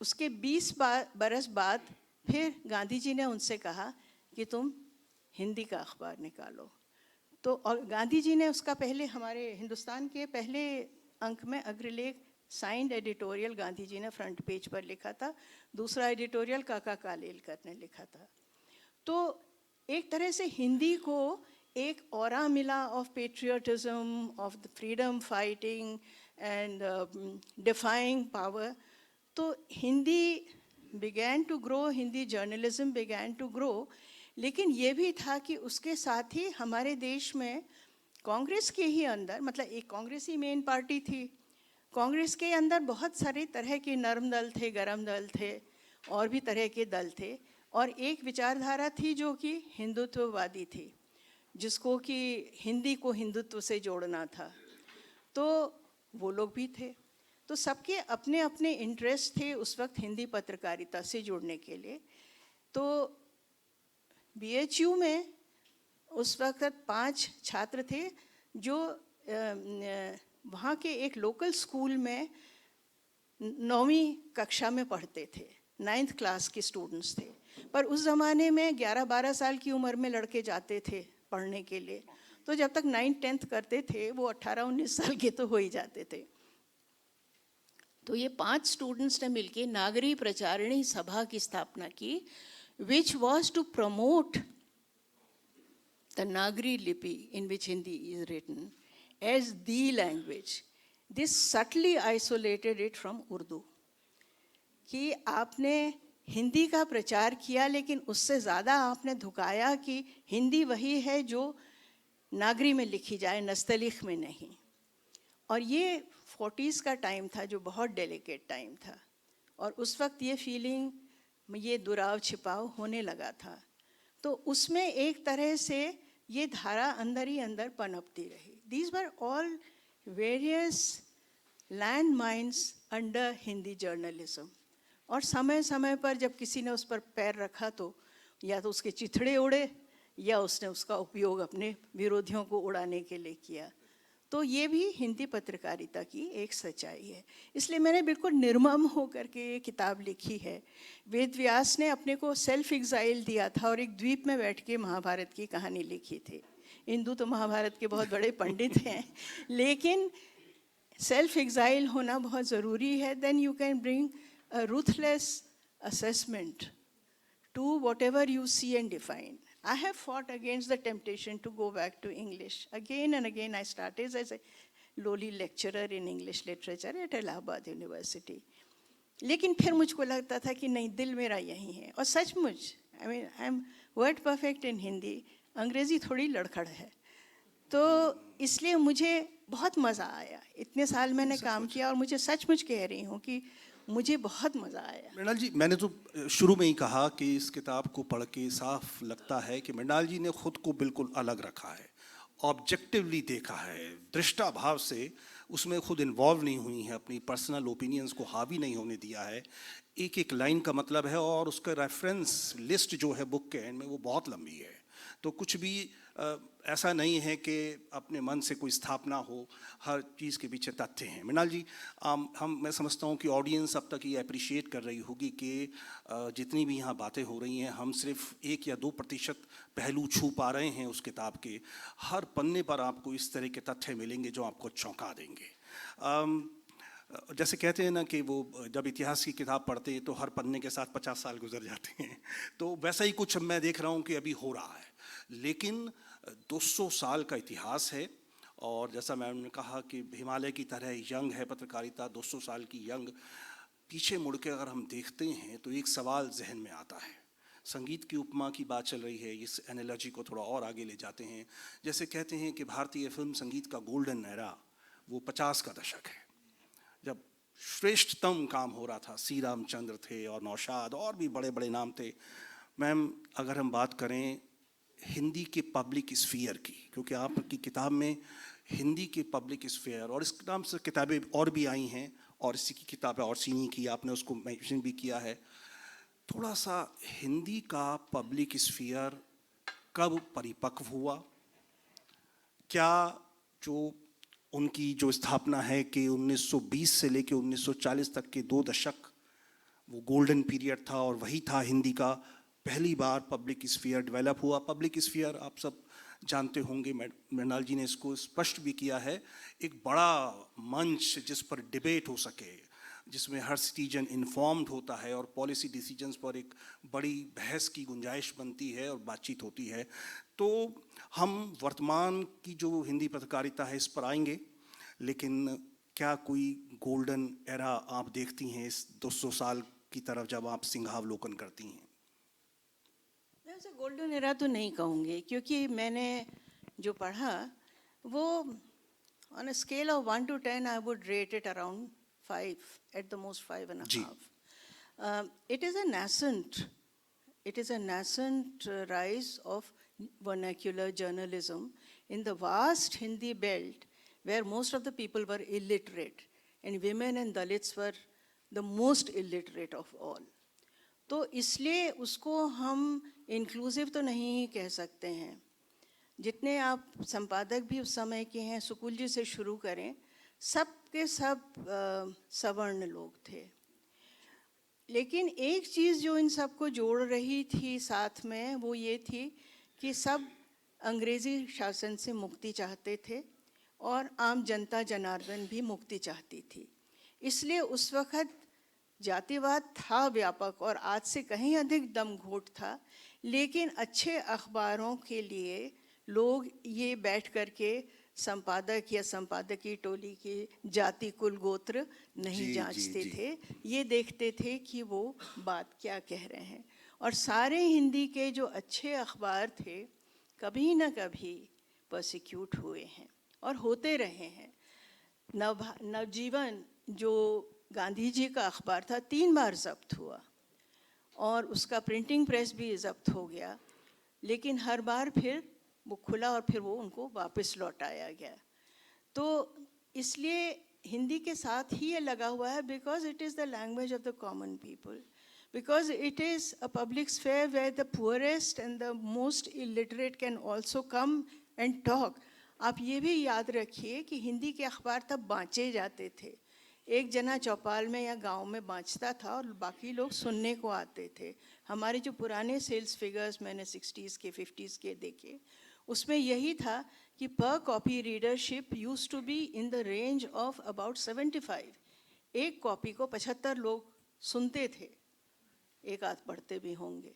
Speaker 3: उसके 20 बरस बाद फिर गांधी जी ने उनसे कहा कि तुम हिंदी का अखबार निकालो। तो और गांधी जी ने उसका पहले हमारे हिंदुस्तान के पहले अंक में अग्रलेख साइंड एडिटोरियल गांधी जी ने फ्रंट पेज पर लिखा था, दूसरा एडिटोरियल काका कालेलकर ने लिखा था। तो एक तरह से हिंदी को एक ऑरा मिला of patriotism, of the freedom fighting and defying power. तो Hindi began to grow, Hindi journalism began to grow. लेकिन ये भी था कि उसके साथ ही हमारे देश में कांग्रेस के ही अंदर, मतलब एक कांग्रेस ही मेन पार्टी थी, कांग्रेस के अंदर बहुत सारे तरह के नरम दल थे, गरम दल थे, और भी तरह के दल थे। और एक विचारधारा थी जो कि हिंदुत्ववादी थी, जिसको कि हिंदी को हिंदुत्व से जोड़ना था। तो वो लोग भी थे। तो सबके अपने अपने इंटरेस्ट थे उस वक्त हिंदी पत्रकारिता से जुड़ने के लिए। तो BHU में उस वक्त 5 छात्र थे जो वहाँ के एक लोकल स्कूल में 9वीं कक्षा में पढ़ते थे, 9th क्लास के स्टूडेंट्स थे। पर उस ज़माने में 11-12 साल की उम्र में लड़के जाते थे पढ़ने के लिए, तो जब तक 9th-10th करते थे वो 18-19 साल के तो हो ही जाते थे। तो ये 5 स्टूडेंट्स ने मिलकर नागरी प्रचारिणी सभा की स्थापना की, which was to promote the Nagari Lipi, in which Hindi is written, as the language. This subtly isolated it from Urdu. कि आपने हिंदी का प्रचार किया, लेकिन उससे ज़्यादा आपने धुकाया कि हिंदी वही है जो नागरी में लिखी जाए, नस्तलीख में नहीं। और ये 40s का टाइम था जो बहुत डेलिकेट टाइम था, और उस वक्त ये फीलिंग, ये दुराव छिपाव होने लगा था। तो उसमें एक तरह से ये धारा अंदर ही अंदर पनपती रही। These were all various landmines under Hindi journalism. और समय समय पर जब किसी ने उस पर पैर रखा तो या तो उसके चिथड़े उड़े या उसने उसका उपयोग अपने विरोधियों को उड़ाने के लिए किया। तो ये भी हिंदी पत्रकारिता की एक सच्चाई है। इसलिए मैंने बिल्कुल निर्मम होकर के ये किताब लिखी है। वेद व्यास ने अपने को सेल्फ एग्जाइल दिया था और एक द्वीप में बैठ के महाभारत की कहानी लिखी थी। हिंदू तो महाभारत के बहुत बड़े पंडित हैं, लेकिन सेल्फ एग्जाइल होना बहुत ज़रूरी है। Then you can bring a ruthless assessment to whatever you see and define. I have fought against the temptation to go back to English. Again and again I started as a lowly lecturer in English literature at Allahabad University. लेकिन फिर मुझको लगता था कि नहीं, दिल मेरा यही है। और सचमुच, I mean, I'm word perfect in Hindi, अंग्रेज़ी थोड़ी लड़खड़ है। तो इसलिए मुझे बहुत मज़ा आया। इतने साल मैंने काम किया और मुझे सचमुच कह रही हूँ कि मुझे बहुत मज़ा आया।
Speaker 2: मृणाल जी, मैंने तो शुरू में ही कहा कि इस किताब को पढ़ के साफ लगता है कि मृणाल जी ने खुद को बिल्कुल अलग रखा है, ऑब्जेक्टिवली देखा है, दृष्टाभाव से उसमें खुद इन्वॉल्व नहीं हुई है, अपनी पर्सनल ओपिनियंस को हावी नहीं होने दिया है। एक एक लाइन का मतलब है और उसका रेफरेंस लिस्ट जो है बुक के एंड में वो बहुत लंबी है। तो कुछ भी ऐसा नहीं है कि अपने मन से कोई स्थापना हो, हर चीज़ के पीछे तथ्य हैं। मृणाल जी, मैं समझता हूँ कि ऑडियंस अब तक ये अप्रिशिएट कर रही होगी कि जितनी भी यहाँ बातें हो रही हैं, हम सिर्फ 1 या 2% पहलू छू पा रहे हैं उस किताब के। हर पन्ने पर आपको इस तरह के तथ्य मिलेंगे जो आपको चौंका देंगे। जैसे कहते हैं ना कि वो जब इतिहास की किताब पढ़ते हैं तो हर पन्ने के साथ 50 साल गुजर जाते हैं, तो वैसा ही कुछ मैं देख रहा हूँ कि अभी हो रहा है। लेकिन 200 साल का इतिहास है, और जैसा मैम ने कहा कि हिमालय की तरह यंग है पत्रकारिता, 200 साल की यंग। पीछे मुड़ के अगर हम देखते हैं तो एक सवाल जहन में आता है। संगीत की उपमा की बात चल रही है, इस एनालॉजी को थोड़ा और आगे ले जाते हैं। जैसे कहते हैं कि भारतीय फिल्म संगीत का गोल्डन एरा वो 50 का दशक है, जब श्रेष्ठतम काम हो रहा था। सी रामचंद्र थे और नौशाद और भी बड़े बड़े नाम थे। मैम, अगर हम बात करें हिंदी के पब्लिक स्फीयर की, क्योंकि आपकी किताब में हिंदी के पब्लिक स्फीयर और इस नाम से किताबें और भी आई हैं, और इसी की किताब है और सीनी की, आपने उसको मेंशन भी किया है। थोड़ा सा हिंदी का पब्लिक स्फीयर कब परिपक्व हुआ? क्या जो उनकी जो स्थापना है कि 1920 से लेकर 1940 तक के 2 दशक वो गोल्डन पीरियड था, और वही था हिंदी का पहली बार पब्लिक स्फीयर डेवलप हुआ। पब्लिक स्फीयर आप सब जानते होंगे, मृणाल जी ने इसको स्पष्ट भी किया है, एक बड़ा मंच जिस पर डिबेट हो सके, जिसमें हर सिटीजन इन्फॉर्म्ड होता है और पॉलिसी डिसीजंस पर एक बड़ी बहस की गुंजाइश बनती है और बातचीत होती है। तो हम वर्तमान की जो हिंदी पत्रकारिता है इस पर आएंगे, लेकिन क्या कोई गोल्डन एरा आप देखती हैं इस 200 साल की तरफ जब आप सिंहावलोकन करती हैं?
Speaker 3: मैं उसे गोल्डन एरा तो नहीं कहूँगी, क्योंकि मैंने जो पढ़ा वो on a scale of 1 to 10 I would rate it around 5, at the most 5.5. It is a nascent rise of vernacular journalism in the vast Hindi belt, where most of the people were illiterate, and women and Dalits were the most illiterate of all. तो इसलिए उसको हम inclusive तो नहीं कह सकते हैं. जितने आप संपादक भी उस समय के हैं, सुकुल जी से शुरू करें, सब के सब सवर्ण लोग थे. लेकिन एक चीज़ जो इन सबको जोड़ रही थी साथ में, वो ये थी कि सब अंग्रेज़ी शासन से मुक्ति चाहते थे और आम जनता जनार्दन भी मुक्ति चाहती थी. इसलिए उस वक़्त जातिवाद था व्यापक और आज से कहीं अधिक दमघोट था. लेकिन अच्छे अखबारों के लिए लोग ये बैठ कर के संपादक या संपादकीय टोली की जाति कुल गोत्र नहीं जांचते थे. ये देखते थे कि वो बात क्या कह रहे हैं. और सारे हिंदी के जो अच्छे अखबार थे कभी न कभी पर्सिक्यूट हुए हैं और होते रहे हैं. नवजीवन जो गांधी जी का अखबार था 3 बार जब्त हुआ और उसका प्रिंटिंग प्रेस भी जब्त हो गया. लेकिन हर बार फिर वो खुला और फिर वो उनको वापस लौटाया गया. तो इसलिए हिंदी के साथ ही ये लगा हुआ है, because it is the language of the common people, because it is a public sphere where the poorest and the most illiterate can also come and talk. आप ये भी याद रखिए कि हिंदी के अखबार तब बाँचे जाते थे. एक जना चौपाल में या गांव में बाँचता था और बाकी लोग सुनने को आते थे. हमारे जो पुराने सेल्स फिगर्स मैंने 60s के 50s के देखे, उसमें यही था कि per copy readership used to be in the range of about 75. एक कॉपी को 75 लोग सुनते थे, एक आध पढ़ते भी होंगे.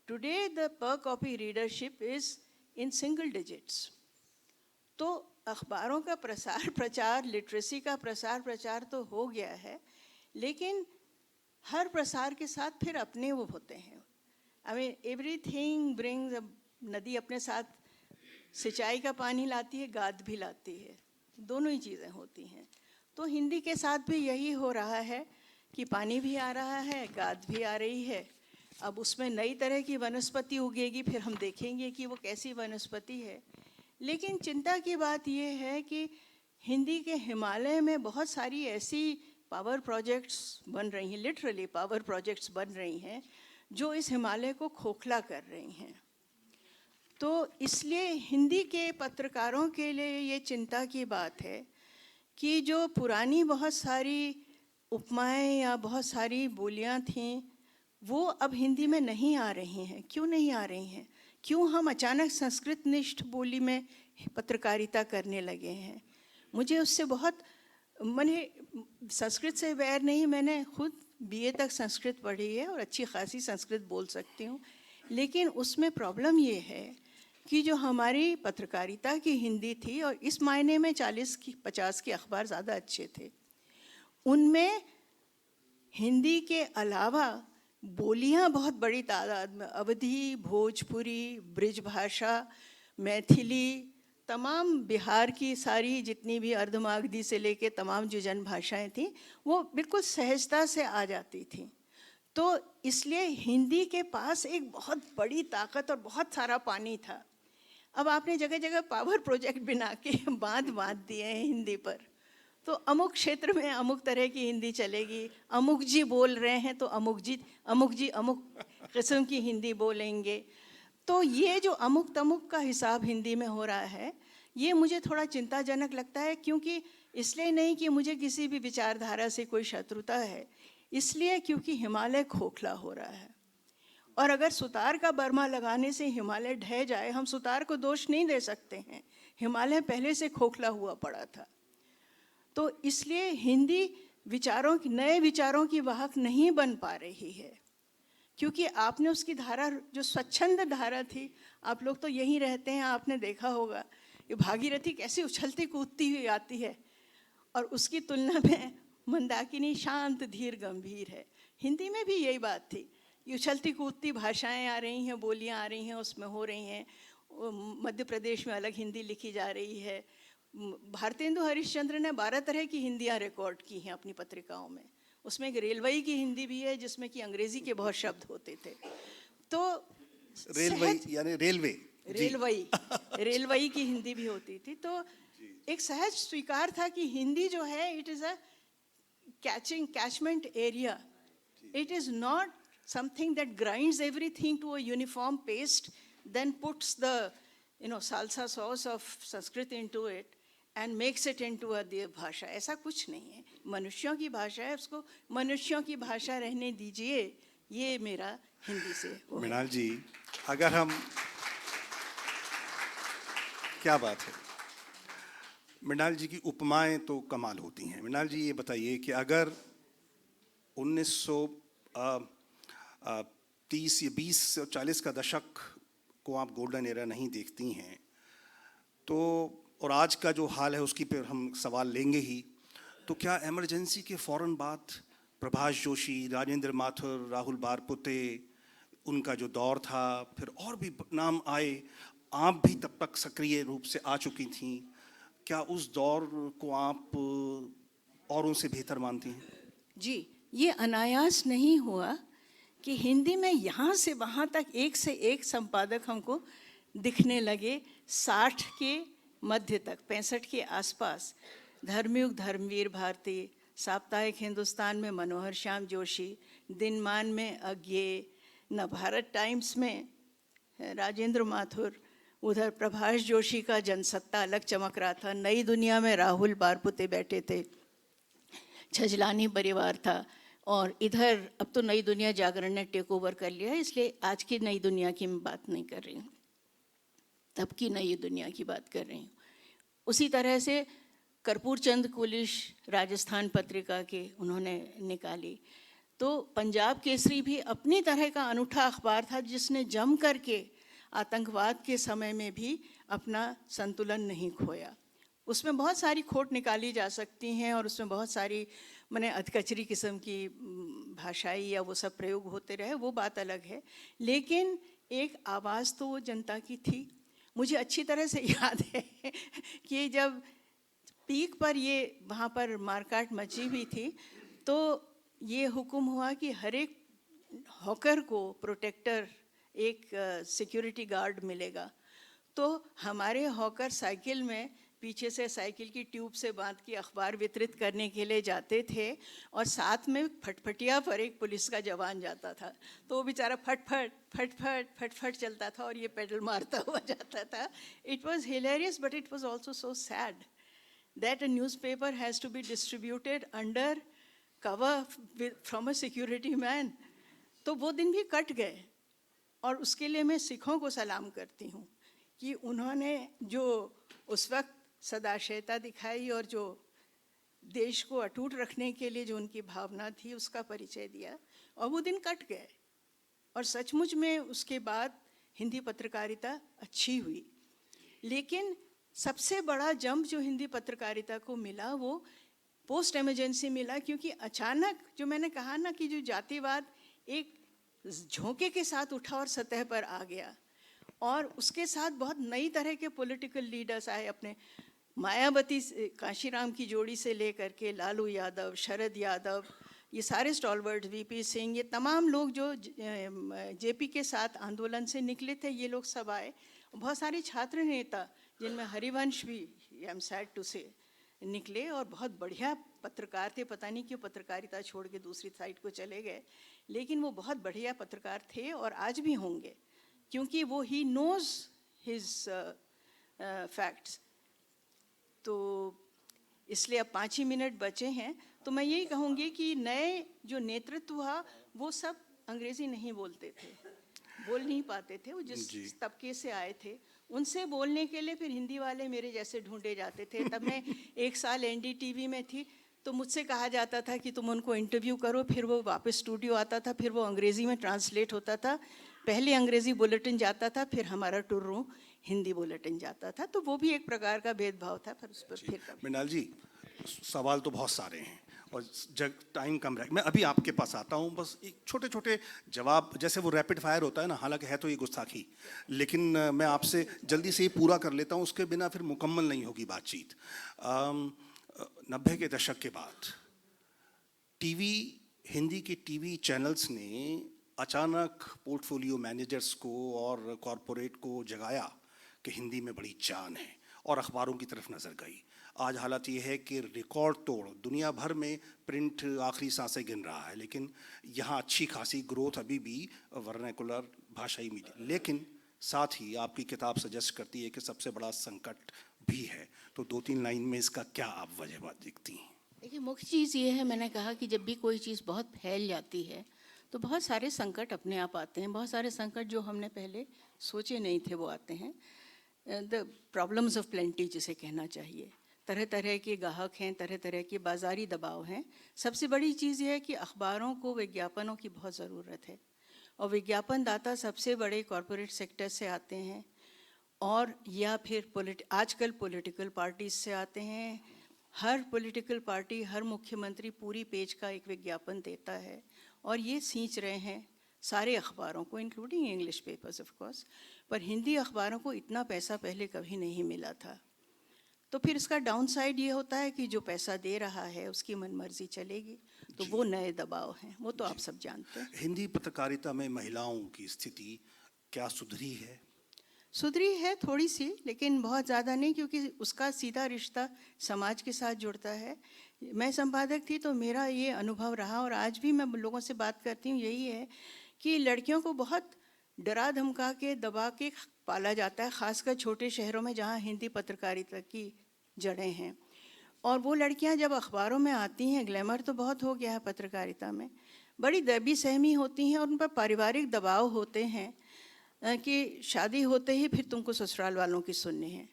Speaker 3: टुडे द पर copy readership is in single digits. तो अखबारों का प्रसार प्रचार, लिटरेसी का प्रसार प्रचार तो हो गया है, लेकिन हर प्रसार के साथ फिर अपने वो होते हैं. I mean everything brings. नदी अपने साथ सिंचाई का पानी लाती है, गाद भी लाती है, दोनों ही चीज़ें होती हैं. तो हिंदी के साथ भी यही हो रहा है कि पानी भी आ रहा है, गाद भी आ रही है. अब उसमें नई तरह की वनस्पति उगेगी, फिर हम देखेंगे कि वो कैसी वनस्पति है. लेकिन चिंता की बात ये है कि हिंदी के हिमालय में बहुत सारी ऐसी पावर प्रोजेक्ट्स बन रही हैं, लिटरली पावर प्रोजेक्ट्स बन रही हैं, जो इस हिमालय को खोखला कर रही हैं. तो इसलिए हिंदी के पत्रकारों के लिए ये चिंता की बात है कि जो पुरानी बहुत सारी उपमाएं या बहुत सारी बोलियां थीं, वो अब हिंदी में नहीं आ रही हैं. क्यों नहीं आ रही हैं? क्यों हम अचानक संस्कृत निष्ठ बोली में पत्रकारिता करने लगे हैं? मुझे उससे बहुत, मैंने संस्कृत से वैर नहीं, मैंने खुद BA तक संस्कृत पढ़ी है और अच्छी खासी संस्कृत बोल सकती हूँ. लेकिन उसमें प्रॉब्लम ये है कि जो हमारी पत्रकारिता की हिंदी थी, और इस मायने में 40-50 के अखबार ज़्यादा अच्छे थे, उनमें हिंदी के अलावा बोलियां बहुत बड़ी तादाद में, अवधी, भोजपुरी, ब्रिज भाषा, मैथिली, तमाम बिहार की सारी जितनी भी अर्धमागधी से लेके तमाम जो जन भाषाएँ थीं, वो बिल्कुल सहजता से आ जाती थीं. तो इसलिए हिंदी के पास एक बहुत बड़ी ताकत और बहुत सारा पानी था. अब आपने जगह जगह पावर प्रोजेक्ट बना के बांध दिए हैं हिंदी पर. तो अमुक क्षेत्र में अमुक तरह की हिंदी चलेगी, अमुक जी बोल रहे हैं तो अमुक जी अमुक किस्म की हिंदी बोलेंगे. तो ये जो अमुक तमुक का हिसाब हिंदी में हो रहा है, ये मुझे थोड़ा चिंताजनक लगता है. क्योंकि इसलिए नहीं कि मुझे किसी भी विचारधारा से कोई शत्रुता है, इसलिए क्योंकि हिमालय खोखला हो रहा है. और अगर सुतार का बर्मा लगाने से हिमालय ढह जाए, हम सुतार को दोष नहीं दे सकते हैं, हिमालय पहले से खोखला हुआ पड़ा था. तो इसलिए हिंदी विचारों की, नए विचारों की वाहक नहीं बन पा रही है, क्योंकि आपने उसकी धारा, जो स्वच्छंद धारा थी, आप लोग तो यहीं रहते हैं, आपने देखा होगा ये भागीरथी कैसे उछलती कूदती हुई आती है, और उसकी तुलना में मंदाकिनी शांत धीर गंभीर है. हिंदी में भी यही बात थी, ये उछलती कूदती भाषाएं आ रही हैं, बोलियां आ रही हैं, उसमें हो रही हैं. मध्य प्रदेश में अलग हिंदी लिखी जा रही है. भारतेंदु हरिश्चंद्र ने 12 तरह की हिंदियाँ रिकॉर्ड की हैं अपनी पत्रिकाओं में. उसमें एक रेलवई की हिंदी भी है, जिसमें कि अंग्रेजी के बहुत शब्द होते थे. तो
Speaker 2: रेलवई यानी रेलवे,
Speaker 3: रेलवई की हिंदी भी होती थी. तो एक सहज स्वीकार था कि हिंदी जो है it is a catchment area. It is not something that grinds everything to a uniform paste, then puts the salsa sauce of Sanskrit into it and makes it into a देव भाषा. ऐसा कुछ नहीं है. मनुष्यों की भाषा है, उसको मनुष्यों की भाषा रहने दीजिए. ये मेरा हिंदी से वो है.
Speaker 2: मृणाल जी, अगर हम क्या बात है, मृणाल जी की उपमाएं तो कमाल होती हैं. मृणाल जी ये बताइए कि अगर 1930 या 20 और 40 का दशक को आप गोल्डन एरा नहीं देखती हैं तो, और आज का जो हाल है उसकी पर हम सवाल लेंगे ही, तो क्या इमरजेंसी के फ़ौरन बाद प्रभाष जोशी, राजेंद्र माथुर, राहुल बारपुते, उनका जो दौर था, फिर और भी नाम आए, आप भी तब तक सक्रिय रूप से आ चुकी थीं, क्या उस दौर को आप औरों से बेहतर मानती हैं?
Speaker 3: जी, ये अनायास नहीं हुआ कि हिंदी में यहाँ से वहाँ तक एक से एक संपादक हमको दिखने लगे. 60 के मध्य तक, 65 के आसपास धर्मयुग धर्मवीर भारती, साप्ताहिक हिंदुस्तान में मनोहर श्याम जोशी, दिनमान में अज्ञे, नवभारत टाइम्स में राजेंद्र माथुर, उधर प्रभाष जोशी का जनसत्ता अलग चमक रहा था, नई दुनिया में राहुल बारपुते बैठे थे, छजलानी परिवार था, और इधर अब तो नई दुनिया जागरण ने टेक ओवर कर लिया है, इसलिए आज की नई दुनिया की मैं बात नहीं कर रही हूँ, तब की नई दुनिया की बात कर रही हूँ. उसी तरह से कर्पूर चंद कुलिश राजस्थान पत्रिका के उन्होंने निकाली, तो पंजाब केसरी भी अपनी तरह का अनूठा अखबार था जिसने जम करके आतंकवाद के समय में भी अपना संतुलन नहीं खोया. उसमें बहुत सारी खोट निकाली जा सकती हैं और उसमें बहुत सारी माने अधकचरी किस्म की भाषाई या वो सब प्रयोग होते रहे, वो बात अलग है, लेकिन एक आवाज़ तो वो जनता की थी. मुझे अच्छी तरह से याद है कि जब पीक पर ये वहाँ पर मारकाट मची हुई थी तो ये हुक्म हुआ कि हर एक हॉकर को प्रोटेक्टर, एक सिक्योरिटी गार्ड मिलेगा. तो हमारे हॉकर साइकिल में पीछे से साइकिल की ट्यूब से बांध के अखबार वितरित करने के लिए जाते थे और साथ में फटफटिया पर एक पुलिस का जवान जाता था, तो वो बेचारा फटफट फटफट फटफट चलता था और ये पेडल मारता हुआ जाता था. It was hilarious but it was also so sad that a newspaper has to be distributed under cover from a security man. तो वो दिन भी कट गए और उसके लिए मैं सिखों को सलाम करती हूँ कि उन्होंने जो उस वक्त सदाशयता दिखाई और जो देश को अटूट रखने के लिए जो उनकी भावना थी उसका परिचय दिया, और वो दिन कट गए. और सचमुच में उसके बाद हिंदी पत्रकारिता अच्छी हुई, लेकिन सबसे बड़ा जंप जो हिंदी पत्रकारिता को मिला वो पोस्ट इमरजेंसी मिला, क्योंकि अचानक जो मैंने कहा ना कि जो जातिवाद एक झोंके के साथ उठा और सतह पर आ गया, और उसके साथ बहुत नई तरह के पॉलिटिकल लीडर्स आए. अपने मायावती काशीराम की जोड़ी से लेकर के लालू यादव, शरद यादव, ये सारे स्टॉलवर्ड, वीपी सिंह, ये तमाम लोग जो जेपी के साथ आंदोलन से निकले थे, ये लोग सब आए. बहुत सारे छात्र नेता जिनमें हरिवंश भी, आई एम सैड टू से, निकले और बहुत बढ़िया पत्रकार थे. पता नहीं क्यों पत्रकारिता छोड़ के दूसरी साइड को चले गए, लेकिन वो बहुत बढ़िया पत्रकार थे और आज भी होंगे, क्योंकि वो ही नोज हिज फैक्ट्स. तो इसलिए अब 5 ही मिनट बचे हैं, तो मैं यही कहूँगी कि नए जो नेतृत्व हुआ वो सब अंग्रेज़ी नहीं बोलते थे, बोल नहीं पाते थे. वो जिस तबके से आए थे उनसे बोलने के लिए फिर हिंदी वाले मेरे जैसे ढूंढे जाते थे. तब मैं 1 साल एनडीटीवी में थी, तो मुझसे कहा जाता था कि तुम उनको इंटरव्यू करो, फिर वो वापस स्टूडियो आता था, फिर वो अंग्रेज़ी में ट्रांसलेट होता था. पहले अंग्रेज़ी बुलेटिन जाता था, फिर हमारा टुर्रू हिंदी बुलेटिन जाता था. तो वो भी एक प्रकार का भेदभाव था. फिर उस पर फिर
Speaker 2: मृणाल जी, सवाल तो बहुत सारे हैं और जब टाइम कम रहे, मैं अभी आपके पास आता हूँ. बस एक छोटे छोटे जवाब, जैसे वो रैपिड फायर होता है ना, हालांकि है तो ये गुस्ताखी, लेकिन मैं आपसे जल्दी से ही पूरा कर लेता हूँ, उसके बिना फिर मुकम्मल नहीं होगी बातचीत. 90 के दशक के बाद टीवी, हिंदी के टीवी चैनल्स ने अचानक पोर्टफोलियो मैनेजर्स को और कॉरपोरेट को जगाया कि हिंदी में बड़ी जान है और अखबारों की तरफ नज़र गई। आज हालत ये है कि रिकॉर्ड तोड़ दुनिया भर में प्रिंट आखिरी सांसें गिन रहा है, लेकिन यहाँ अच्छी खासी ग्रोथ अभी भी वर्नाकुलर भाषाई मीडिया। लेकिन साथ ही आपकी किताब सजेस्ट करती है कि सबसे बड़ा संकट भी है। तो 2-3 लाइन में इसका क्या आप वजह दिखती हैं?
Speaker 3: देखिए, मुख्य चीज़ ये है, मैंने कहा कि जब भी कोई चीज़ बहुत फैल जाती है तो बहुत सारे संकट अपने आप आते हैं। बहुत सारे संकट जो हमने पहले सोचे नहीं थे वो आते हैं। द प्रॉब्लम्स ऑफ प्लेंटी जिसे कहना चाहिए। तरह तरह के ग्राहक हैं, तरह तरह के बाज़ारी दबाव हैं। सबसे बड़ी चीज़ ये है कि अखबारों को विज्ञापनों की बहुत ज़रूरत है, और विज्ञापन दाता सबसे बड़े कॉरपोरेट सेक्टर से आते हैं, और या फिर आजकल पॉलिटिकल पार्टीज से आते हैं। हर पॉलिटिकल पार्टी, हर मुख्यमंत्री पूरी पेज का एक विज्ञापन देता है, और ये सींच रहे हैं सारे अखबारों को, including English papers of course. पर हिंदी अखबारों को इतना पैसा पहले कभी नहीं मिला था। तो फिर इसका डाउन साइड ये होता है कि जो पैसा दे रहा है उसकी मनमर्जी चलेगी, तो वो नए दबाव हैं, वो तो आप सब जानते हैं।
Speaker 2: हिंदी पत्रकारिता में महिलाओं की स्थिति क्या सुधरी है?
Speaker 3: सुधरी है थोड़ी सी, लेकिन बहुत ज़्यादा नहीं, क्योंकि उसका सीधा रिश्ता समाज के साथ जुड़ता है। मैं संपादक थी तो मेरा ये अनुभव रहा, और आज भी मैं लोगों से बात करती हूँ, यही है कि लड़कियों को बहुत डरा धमका के दबा के पाला जाता है, ख़ासकर छोटे शहरों में जहाँ हिंदी पत्रकारिता की जड़ें हैं। और वो लड़कियाँ जब अखबारों में आती हैं, ग्लैमर तो बहुत हो गया है पत्रकारिता में, बड़ी दबी सहमी होती हैं, और उन पर पारिवारिक दबाव होते हैं कि शादी होते ही फिर तुमको ससुराल वालों की सुननी है।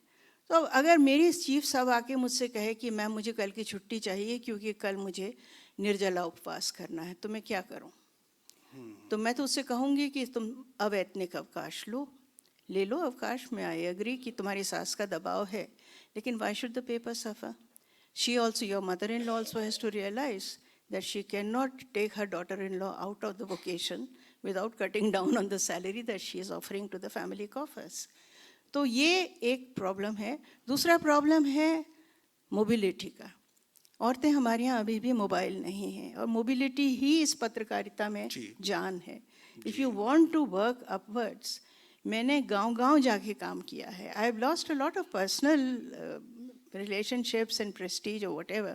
Speaker 3: तो अगर मेरी चीफ साहब आके मुझसे कहे कि मैम मुझे कल की छुट्टी चाहिए क्योंकि कल मुझे निर्जला उपवास करना है, तो मैं क्या करूं? तो मैं तो उससे कहूँगी कि तुम अवैतनिक अवकाश ले लो अवकाश में। आई एग्री कि तुम्हारी सास का दबाव है, लेकिन why should the paper suffer? She also, your mother-in-law also has to realize that she cannot take her daughter-in-law out of the vocation without cutting down on the salary that she is offering to the family coffers. तो ये एक problem है। दूसरा problem है mobility का। औरतें हमारे यहाँ अभी भी मोबाइल नहीं है, और मोबिलिटी ही इस पत्रकारिता में जान है। If you want to work upwards, मैंने गांव-गांव जाके काम किया है। I have lost a lot of personal relationships and prestige or whatever,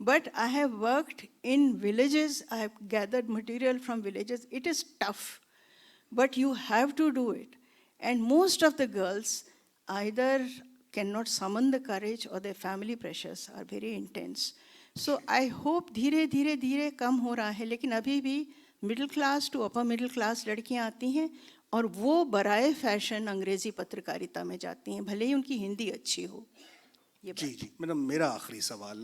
Speaker 3: but I have worked in villages. I have gathered material from villages. It is tough, but you have to do it. And most of the girls either cannot summon the courage, or their family pressures are very intense. So I hope धीरे धीरे धीरे कम हो रहा है, लेकिन अभी भी middle class to upper middle class लड़कियां आती हैं, और वो बराए फैशन अंग्रेजी पत्रकारिता में जाती हैं, भले ही उनकी हिंदी अच्छी हो।
Speaker 2: जी जी मैडम, मेरा आखिरी सवाल,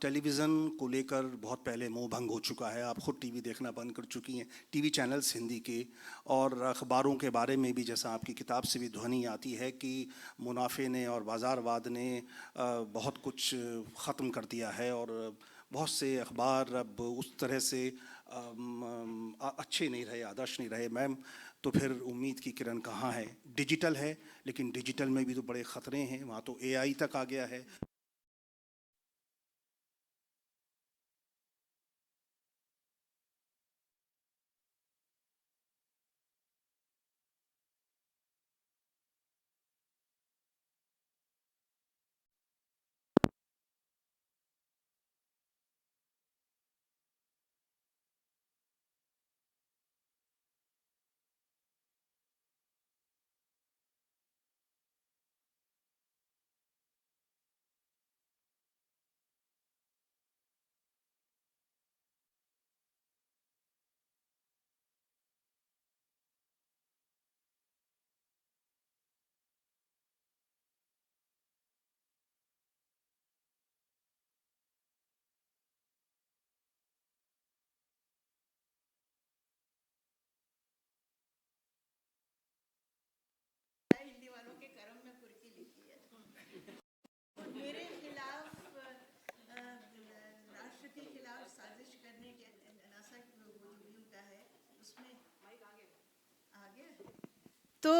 Speaker 2: टेलीविज़न को लेकर बहुत पहले मोह भंग हो चुका है। आप खुद टीवी देखना बंद कर चुकी हैं, टीवी चैनल्स हिंदी के, और अखबारों के बारे में भी जैसा आपकी किताब से भी ध्वनि आती है कि मुनाफे ने और बाज़ारवाद ने बहुत कुछ ख़त्म कर दिया है, और बहुत से अखबार अब उस तरह से अच्छे नहीं रहे, आदर्श नहीं रहे। मैम, तो फिर उम्मीद की किरण कहाँ है? डिजिटल है, लेकिन डिजिटल में भी तो बड़े ख़तरे हैं, वहाँ तो एआई तक आ गया है।
Speaker 3: तो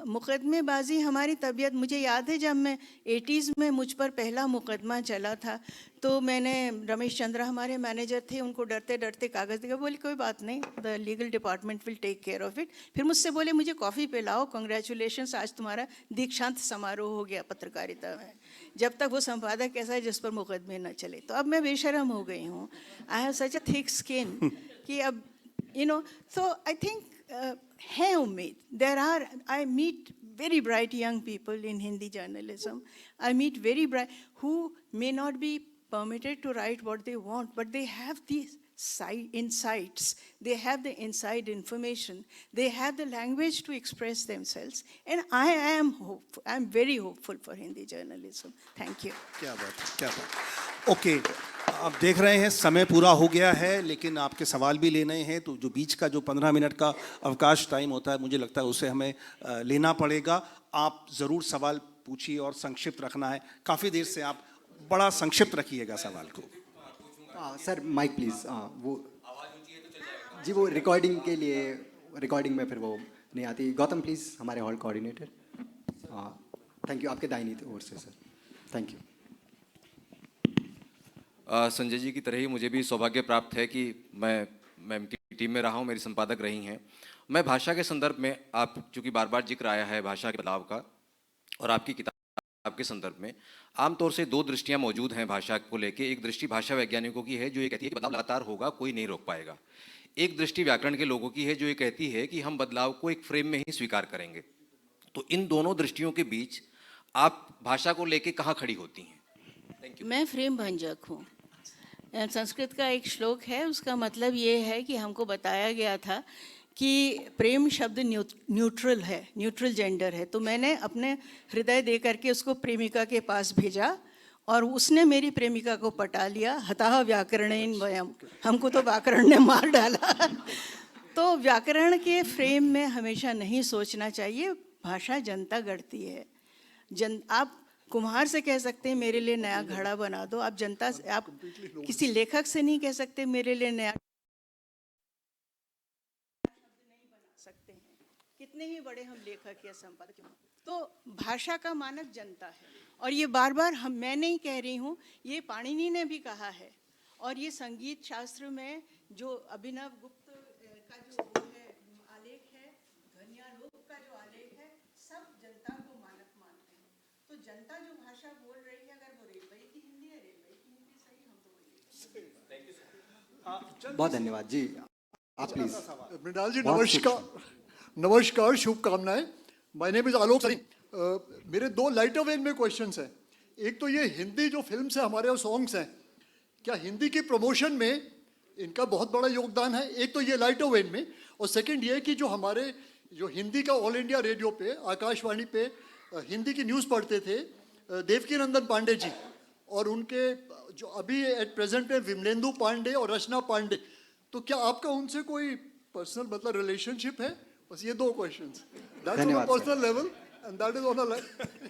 Speaker 3: मुकदमेबाजी हमारी तबीयत, मुझे याद है जब मैं 80s में मुझ पर पहला मुकदमा चला था तो मैंने, रमेश चंद्रा हमारे मैनेजर थे, उनको डरते डरते कागज़ दिया, बोले कोई बात नहीं, the legal department will take care of it. फिर मुझसे बोले मुझे कॉफ़ी पिलाओ, कॉन्ग्रेचुलेशंस, आज तुम्हारा दीक्षांत समारोह हो गया पत्रकारिता में। जब तक वो संपादक ऐसा है जिस पर मुकदमे न चले। तो अब मैं बेशरम हो गई हूँ, I have such a thick skin कि अब so I think है उम्मीद। There are, I meet very bright young people in Hindi journalism. I meet very bright who may not be permitted to write what they want, but they have these insights. They have the inside information. They have the language to express themselves. And I am hopeful. I'm very hopeful for Hindi journalism. Thank you.
Speaker 2: क्या बात है, क्या बात। Okay, आप देख रहे हैं समय पूरा हो गया है, लेकिन आपके सवाल भी लेने हैं, तो जो बीच का जो 15 मिनट का अवकाश टाइम होता है, मुझे लगता है उसे हमें लेना पड़ेगा। आप ज़रूर सवाल पूछिए और संक्षिप्त रखना है। काफ़ी देर से आप बड़ा संक्षिप्त रखिएगा सवाल को।
Speaker 4: Sir mic please. वो जी, वो रिकॉर्डिंग के लिए, रिकॉर्डिंग में फिर वो नहीं आती। गौतम प्लीज़, हमारे हॉल कोऑर्डिनेटर। थैंक यू, आपके दाहिनी ओर से sir. Thank you.
Speaker 5: Sanjay ji की तरह ही मुझे भी सौभाग्य प्राप्त है कि मैं उनकी टीम में रहा हूँ, मेरी संपादक रही हैं। मैं भाषा के संदर्भ में, आप चूँकि बार बार जिक्र आया है भाषा के बदलाव का, और आपकी किताब के संदर्भ में आमतौर से दो दृष्टियाँ मौजूद हैं भाषा को लेके। एक दृष्टि भाषा वैज्ञानिकों की है जो ये कहती है कि बदलाव लगातार होगा, कोई नहीं रोक पाएगा। एक दृष्टि व्याकरण के लोगों की है जो ये कहती है कि हम बदलाव को एक फ्रेम में ही स्वीकार करेंगे। तो इन दोनों दृष्टियों के बीच आप भाषा को लेके कहाँ खड़ी होती हैं? Thank you.
Speaker 3: मैं फ्रेम भंजक हूँ। संस्कृत का एक श्लोक है, उसका मतलब ये है कि हमको बताया गया था कि प्रेम शब्द न्यूट्रल है, न्यूट्रल जेंडर है। तो मैंने अपने हृदय दे करके उसको प्रेमिका के पास भेजा और उसने मेरी प्रेमिका को पटा लिया। हताह व्याकरणेन वयम, हमको तो व्याकरण ने मार डाला। तो व्याकरण के फ्रेम में हमेशा नहीं सोचना चाहिए। भाषा जनता गढ़ती है। आप कुम्हार से कह सकते हैं मेरे लिए नया घड़ा बना दो, आप जनता से, आप किसी लेखक से नहीं कह सकते मेरे लिए नया नहीं बना सकते हैं, कितने ही बड़े हम लेखक या संपादक। तो भाषा का मानक जनता है, और ये बार बार मैं नहीं कह रही हूँ, ये पाणिनि ने भी कहा है। और ये संगीत शास्त्र में जो अभिनव गुप्त का जो है आलेख है, ध्वन्यालोक का जो आलेख है, सब जनता को मानक मानते हैं। तो जनता जो भाषा बोल रही है, अगर वो रेलवे की हिंदी है, रेलवे की हिंदी सही, हम तो वही।
Speaker 4: बहुत धन्यवाद जी, आप प्लीज।
Speaker 6: मृणाल जी नमस्कार, नमस्कार, शुभकामनाएं। माय नेम इज आलोक सरीन। मेरे दो लाइटर वेन में क्वेश्चंस हैं। एक तो ये हिंदी जो फिल्म्स है हमारे, और सॉन्ग्स हैं, क्या हिंदी की प्रमोशन में इनका बहुत बड़ा योगदान है? एक तो ये लाइटर वेन में, और सेकंड ये कि जो हमारे जो हिंदी का ऑल इंडिया रेडियो पे, आकाशवाणी पे हिंदी की न्यूज़ पढ़ते थे देवकी नंदन पांडे जी, और उनके जो अभी एट प्रेजेंट में विमलेंदु पांडे और रचना पांडे, तो क्या आपका उनसे कोई पर्सनल मतलब रिलेशनशिप है? बस ये दो questions, that's on a personal level and that is on a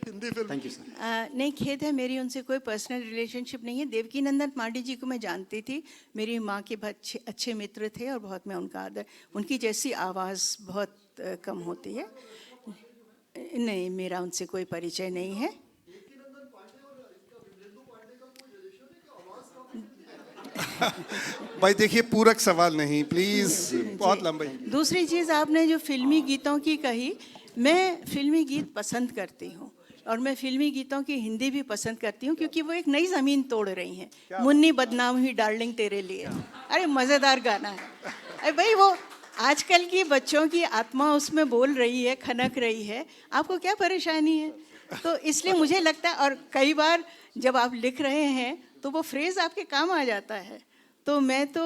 Speaker 6: Hindi film.
Speaker 4: Thank you sir.
Speaker 3: नहीं, खेद है, मेरी उनसे कोई पर्सनल रिलेशनशिप नहीं है। देवकी नंदन पांडे जी को मैं जानती थी, मेरी माँ के बहुत अच्छे मित्र थे और बहुत मैं उनका आदर, उनकी जैसी आवाज़ बहुत कम होती है। नहीं, मेरा उनसे कोई परिचय नहीं है।
Speaker 2: भाई देखिए, पूरक सवाल नहीं प्लीज, बहुत लंबी।
Speaker 3: दूसरी चीज़, आपने जो फिल्मी गीतों की कही, मैं फिल्मी गीत पसंद करती हूँ, और मैं फिल्मी गीतों की हिंदी भी पसंद करती हूँ, क्योंकि वो एक नई ज़मीन तोड़ रही हैं। मुन्नी बदनाम हुई डार्लिंग तेरे लिए, अरे मज़ेदार गाना है। अरे भाई, वो आजकल की बच्चों की आत्मा उसमें बोल रही है, खनक रही है, आपको क्या परेशानी है? तो इसलिए मुझे लगता है, और कई बार जब आप लिख रहे हैं तो वो फ्रेज़ आपके काम आ जाता है। तो मैं तो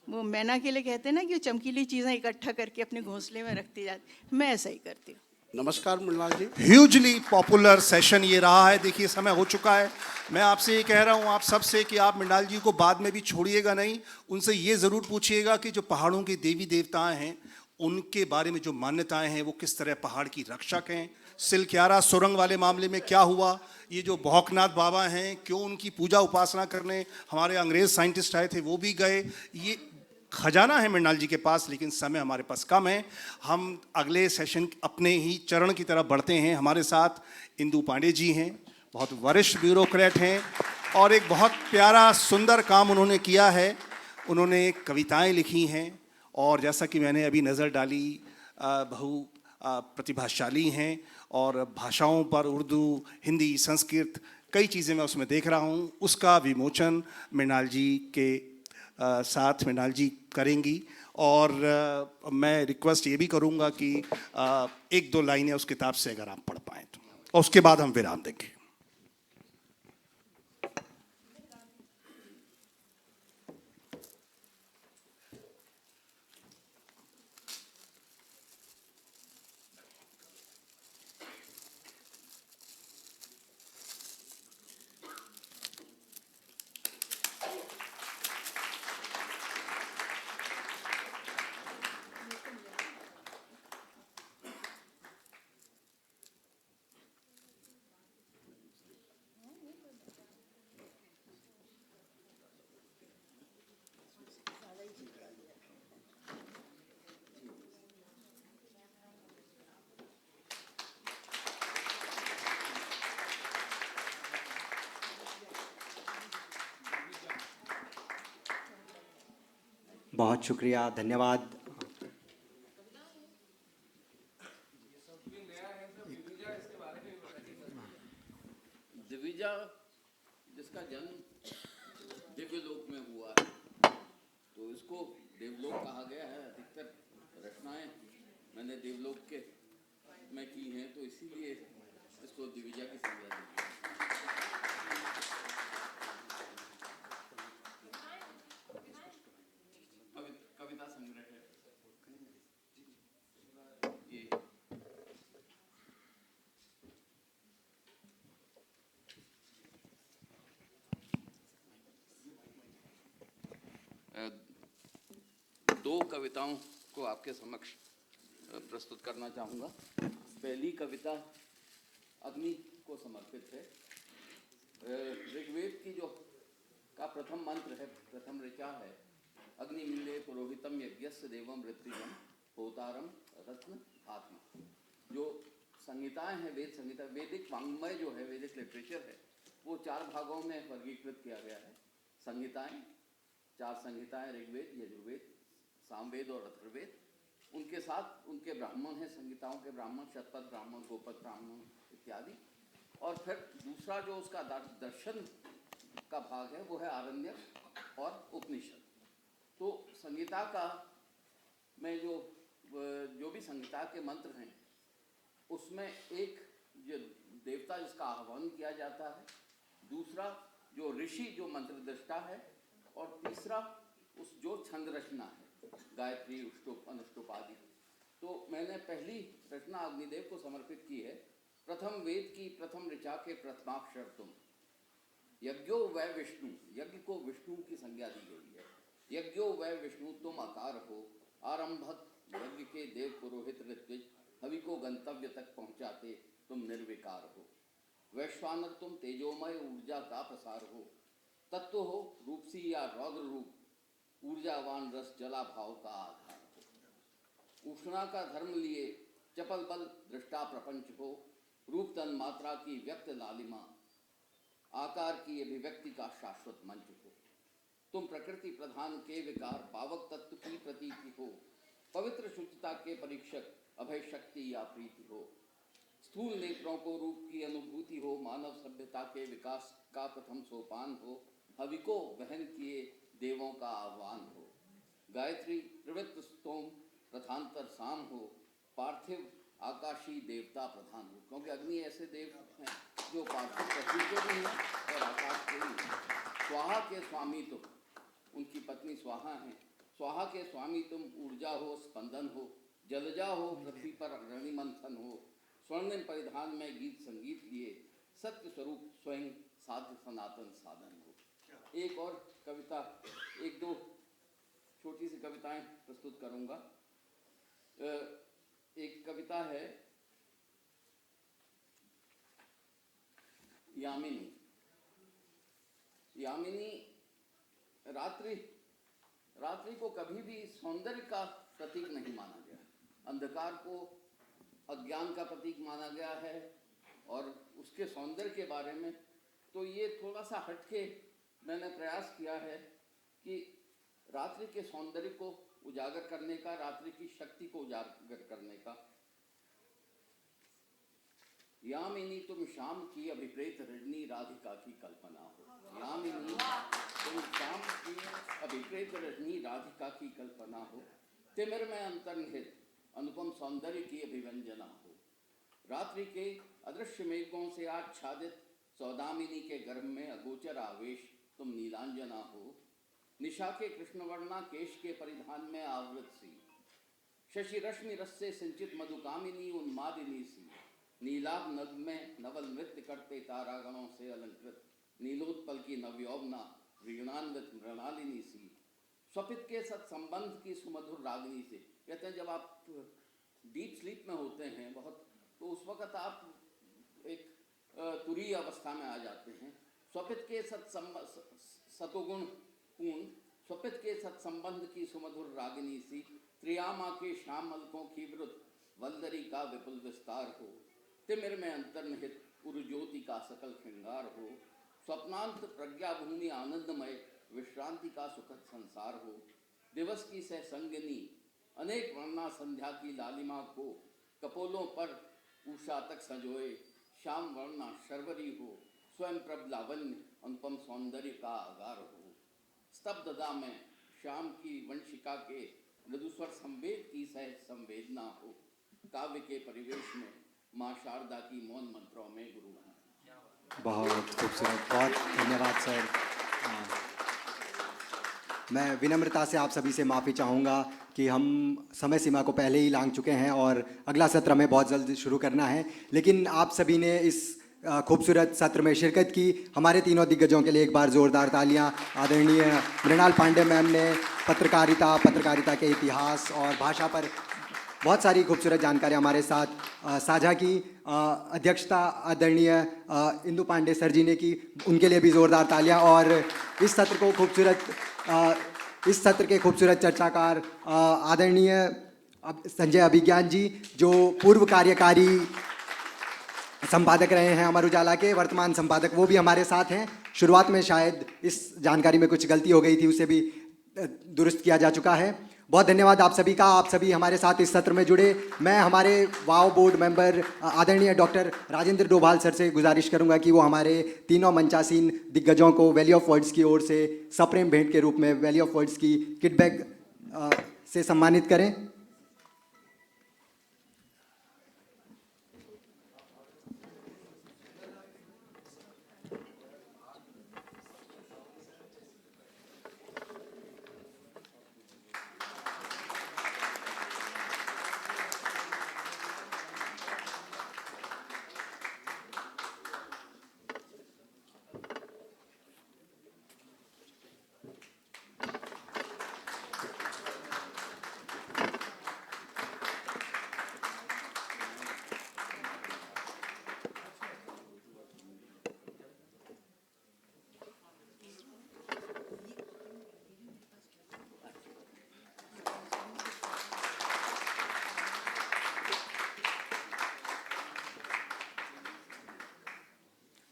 Speaker 3: वो मैना के लिए कहते हैं ना कि चमकीली चीज़ें इकट्ठा करके अपने घोंसले में रखती जाती, मैं ऐसा ही करती हूँ।
Speaker 2: नमस्कार मृणाल जी। ह्यूजली पॉपुलर सेशन ये रहा है। देखिए समय हो चुका है। मैं आपसे ये कह रहा हूँ आप सबसे कि आप मृणाल जी को बाद में भी छोड़िएगा नहीं। उनसे ये ज़रूर पूछिएगा कि जो पहाड़ों के देवी देवताएं हैं उनके बारे में जो मान्यताएं हैं वो किस तरह पहाड़ की रक्षक हैं। सिलक्यारा सुरंग वाले मामले में क्या हुआ, ये जो भौकनाथ बाबा हैं क्यों उनकी पूजा उपासना करने हमारे अंग्रेज़ साइंटिस्ट आए थे वो भी गए। ये खजाना है मृणाल जी के पास, लेकिन समय हमारे पास कम है। हम अगले सेशन अपने ही चरण की तरफ बढ़ते हैं। हमारे साथ इंदु पांडे जी हैं, बहुत वरिष्ठ ब्यूरोक्रेट हैं और एक बहुत प्यारा सुंदर काम उन्होंने किया है। उन्होंने कविताएं लिखी हैं और जैसा कि मैंने अभी नज़र डाली, बहु प्रतिभाशाली हैं और भाषाओं पर उर्दू, हिंदी, संस्कृत कई चीज़ें मैं उसमें देख रहा हूँ। उसका विमोचन मृणाल जी के साथ मृणाल जी करेंगी और मैं रिक्वेस्ट ये भी करूँगा कि एक दो लाइनें उस किताब से अगर आप पढ़ पाएँ तो, और उसके बाद हम विराम देंगे।
Speaker 4: बहुत शुक्रिया, धन्यवाद।
Speaker 7: दिविजा जिसका जन्म दिव्यलोक में हुआ है, तो इसको देवलोक कहा गया है। अधिकतर रचनाएं मैंने देवलोक के में की हैं, तो इसीलिए इसको दिविजा की संज्ञा दी है। कविता संग्रह है ये। दो कविताओं को आपके समक्ष प्रस्तुत करना चाहूँगा। पहली कविता अग्नि को समर्पित है। ऋग्वेद की जो का प्रथम मंत्र है, प्रथम ऋचा है, अग्नि मिले पुरोहितम यज्ञस्य देवम ऋत्विजम होतारम रत्न आत्मा। जो संहिताएं हैं, वेद संहिता, वैदिक वाङ्मय जो है, वैदिक लिटरेचर है, वो चार भागों में वर्गीकृत किया गया है। संहिताएं, चार संहिताएं, ऋग्वेद, यजुर्वेद, सामवेद और अथर्ववेद। उनके साथ उनके ब्राह्मण हैं, संहिताओं के ब्राह्मण, शतपथ ब्राह्मण, गोपद ब्राह्मण इत्यादि। और फिर दूसरा जो उसका दर्शन का भाग है वो है आरण्यक और उपनिषद। तो संहिता का में जो भी संहिता के मंत्र हैं, उसमें एक जो देवता जिसका आह्वान किया जाता है, दूसरा जो ऋषि जो मंत्र दृष्टा है, और तीसरा उस जो छंद रचना है, गायत्री, उष्टुप, अनुष्टुप आदि। तो मैंने पहली रचना अग्निदेव को समर्पित की है। प्रथम वेद की प्रथम ऋचा के प्रथमाक्षर तुम, यज्ञो वै विष्णु, यज्ञ को विष्णु की संज्ञा दी गई है। यज्ञो वै विष्णु तुम आकार हो, आरंभक यज्ञ के देव पुरोहित ऋत्विज, हवि को गंतव्य तक पहुँचाते तुम निर्विकार हो। वैश्वानर तुम तेजोमय ऊर्जा का प्रसार हो, तत्व हो रूपसी या रौद्र रूप, ऊर्जावान रस जला भाव का आधार हो। उष्णा का धर्म लिए चपल बल दृष्टा प्रपंच हो, रूप तन मात्रा की व्यक्त लालिमा, आकार की अभिव्यक्ति का शाश्वत मंच हो। तुम प्रकृति प्रधान के विकार, पावक तत्व की प्रतीति हो, पवित्र शुचिता के परीक्षक, अभय शक्ति या प्रीति हो। स्थूल नेत्रों को रूप की अनुभूति हो, मानव सभ्यता के विकास का प्रथम सोपान हो, हवि को वहन किए देवों का आह्वान हो। गायत्री त्रिवृत्त स्तोम प्रधानतर साम हो, पार्थिव आकाशी देवता प्रधान हो। क्योंकि अग्नि ऐसे देव हैं जो पार्थिव पृथ्वी के भी हैं और आकाश के भी हैं। स्वाहा के स्वामी तुम, उनकी पत्नी स्वाहा हैं। स्वाहा के स्वामी तुम, ऊर्जा हो स्पंदन हो, जलजा हो पृथ्वी पर रणि मंथन हो, स्वर्णिम परिधान में गीत संगीत लिए, सत्य स्वरूप स्वयं साध्य सनातन साधन हो। एक और कविता, एक दो छोटी सी कविताएं प्रस्तुत करूंगा। एक कविता है यामिनी। यामिनी रात्रि रात्रि को कभी भी सौंदर्य का प्रतीक नहीं माना गया। अंधकार को अज्ञान का प्रतीक माना गया है और उसके सौंदर्य के बारे में तो ये थोड़ा सा हटके मैंने प्रयास किया है कि रात्रि के सौंदर्य को उजागर करने का, रात्रि की शक्ति को उजागर करने का। यामिनी तुम शाम की अभिप्रेत रजनी राधिका की कल्पना हो। यामिनी तुम शाम की अभिप्रेत रजनी राधिका की कल्पना हो। तिमिर में अंतर्निहित अनुपम सौंदर्य की अभिव्यंजना हो। रात्रि के अदृश्य मेघों से आच्छादित सौदामिनी के गर्भ में अगोचर आवेश तुम नीलांजना हो। निशा के कृष्णवर्णा केश के परिधान में आवृत सी, शशि रश्मि रस से सिंचित मधुकामिनी उन्मादिनी सी, नीलाभ नग में नवल नृत्य करते तारागणों से अलंकृत नीलोत्पल की नवयौवना वीणान्वित मृणालिनी सी, स्वपित के सत्संबंध की सुमधुर रागिनी से। कहते हैं जब आप डीप स्लीप में होते हैं बहुत, तो उस वक़्त आप एक तुरीय अवस्था में आ जाते हैं। स्वपित के सतोगुण पूर्ण स्वपित के सत्संबंध की सुमधुर रागिनी सी, त्रियामा के श्याम मलकों की वृत वल्लरी का विपुल विस्तार हो। तिमिर में अंतर्निहित उर्ज्योति का सकल श्रृंगार हो। स्वप्नांत प्रज्ञा भूमि आनंदमय विश्रांति का सुखद संसार हो। दिवस की सह संगिनी अनेक वर्णा संध्या की लालिमा को कपोलों पर उषा तक संजोए श्याम वर्णा शर्वरी हो। स्वयं प्रभ लावण्य अनुपम सौंदर्य का आगार हो। स्तब्धता में श्याम की वंशिका के मृदुस्वर संवेद की सहज संवेदना हो। काव्य के परिवेश में माँ शारदा की मौन मंत्रों में गुरु बना।
Speaker 4: बहुत खूबसूरत, बहुत धन्यवाद सर। मैं विनम्रता से आप सभी से माफ़ी चाहूँगा कि हम समय सीमा को पहले ही लांघ चुके हैं और अगला सत्र हमें बहुत जल्द शुरू करना है, लेकिन आप सभी ने इस खूबसूरत सत्र में शिरकत की। हमारे तीनों दिग्गजों के लिए एक बार ज़ोरदार तालियां। आदरणीय मृणाल पांडे मैम ने पत्रकारिता के इतिहास और भाषा पर बहुत सारी खूबसूरत जानकारी हमारे साथ साझा की। अध्यक्षता आदरणीय इंदु पांडे सर जी ने की, उनके लिए भी ज़ोरदार तालियां। और इस सत्र के खूबसूरत चर्चाकार आदरणीय संजय अभिज्ञान जी, जो पूर्व कार्यकारी संपादक रहे हैं अमर उजाला के, वर्तमान संपादक, वो भी हमारे साथ हैं। शुरुआत में शायद इस जानकारी में कुछ गलती हो गई थी, उसे भी दुरुस्त किया जा चुका है। बहुत धन्यवाद आप सभी का, आप सभी हमारे साथ इस सत्र में जुड़े। मैं हमारे वाव बोर्ड मेंबर आदरणीय डॉक्टर राजेंद्र डोभाल सर से गुजारिश करूंगा कि वो हमारे तीनों मंचासीन दिग्गजों को वैली ऑफ वर्ड्स की ओर से सप्रेम भेंट के रूप में वैली ऑफ वर्ड्स की किट बैग से सम्मानित करें।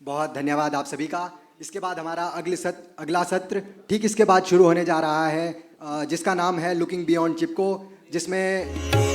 Speaker 4: बहुत धन्यवाद आप सभी का। इसके बाद हमारा अगला सत्र ठीक इसके बाद शुरू होने जा रहा है, जिसका नाम है लुकिंग बियॉन्ड चिपको, जिसमें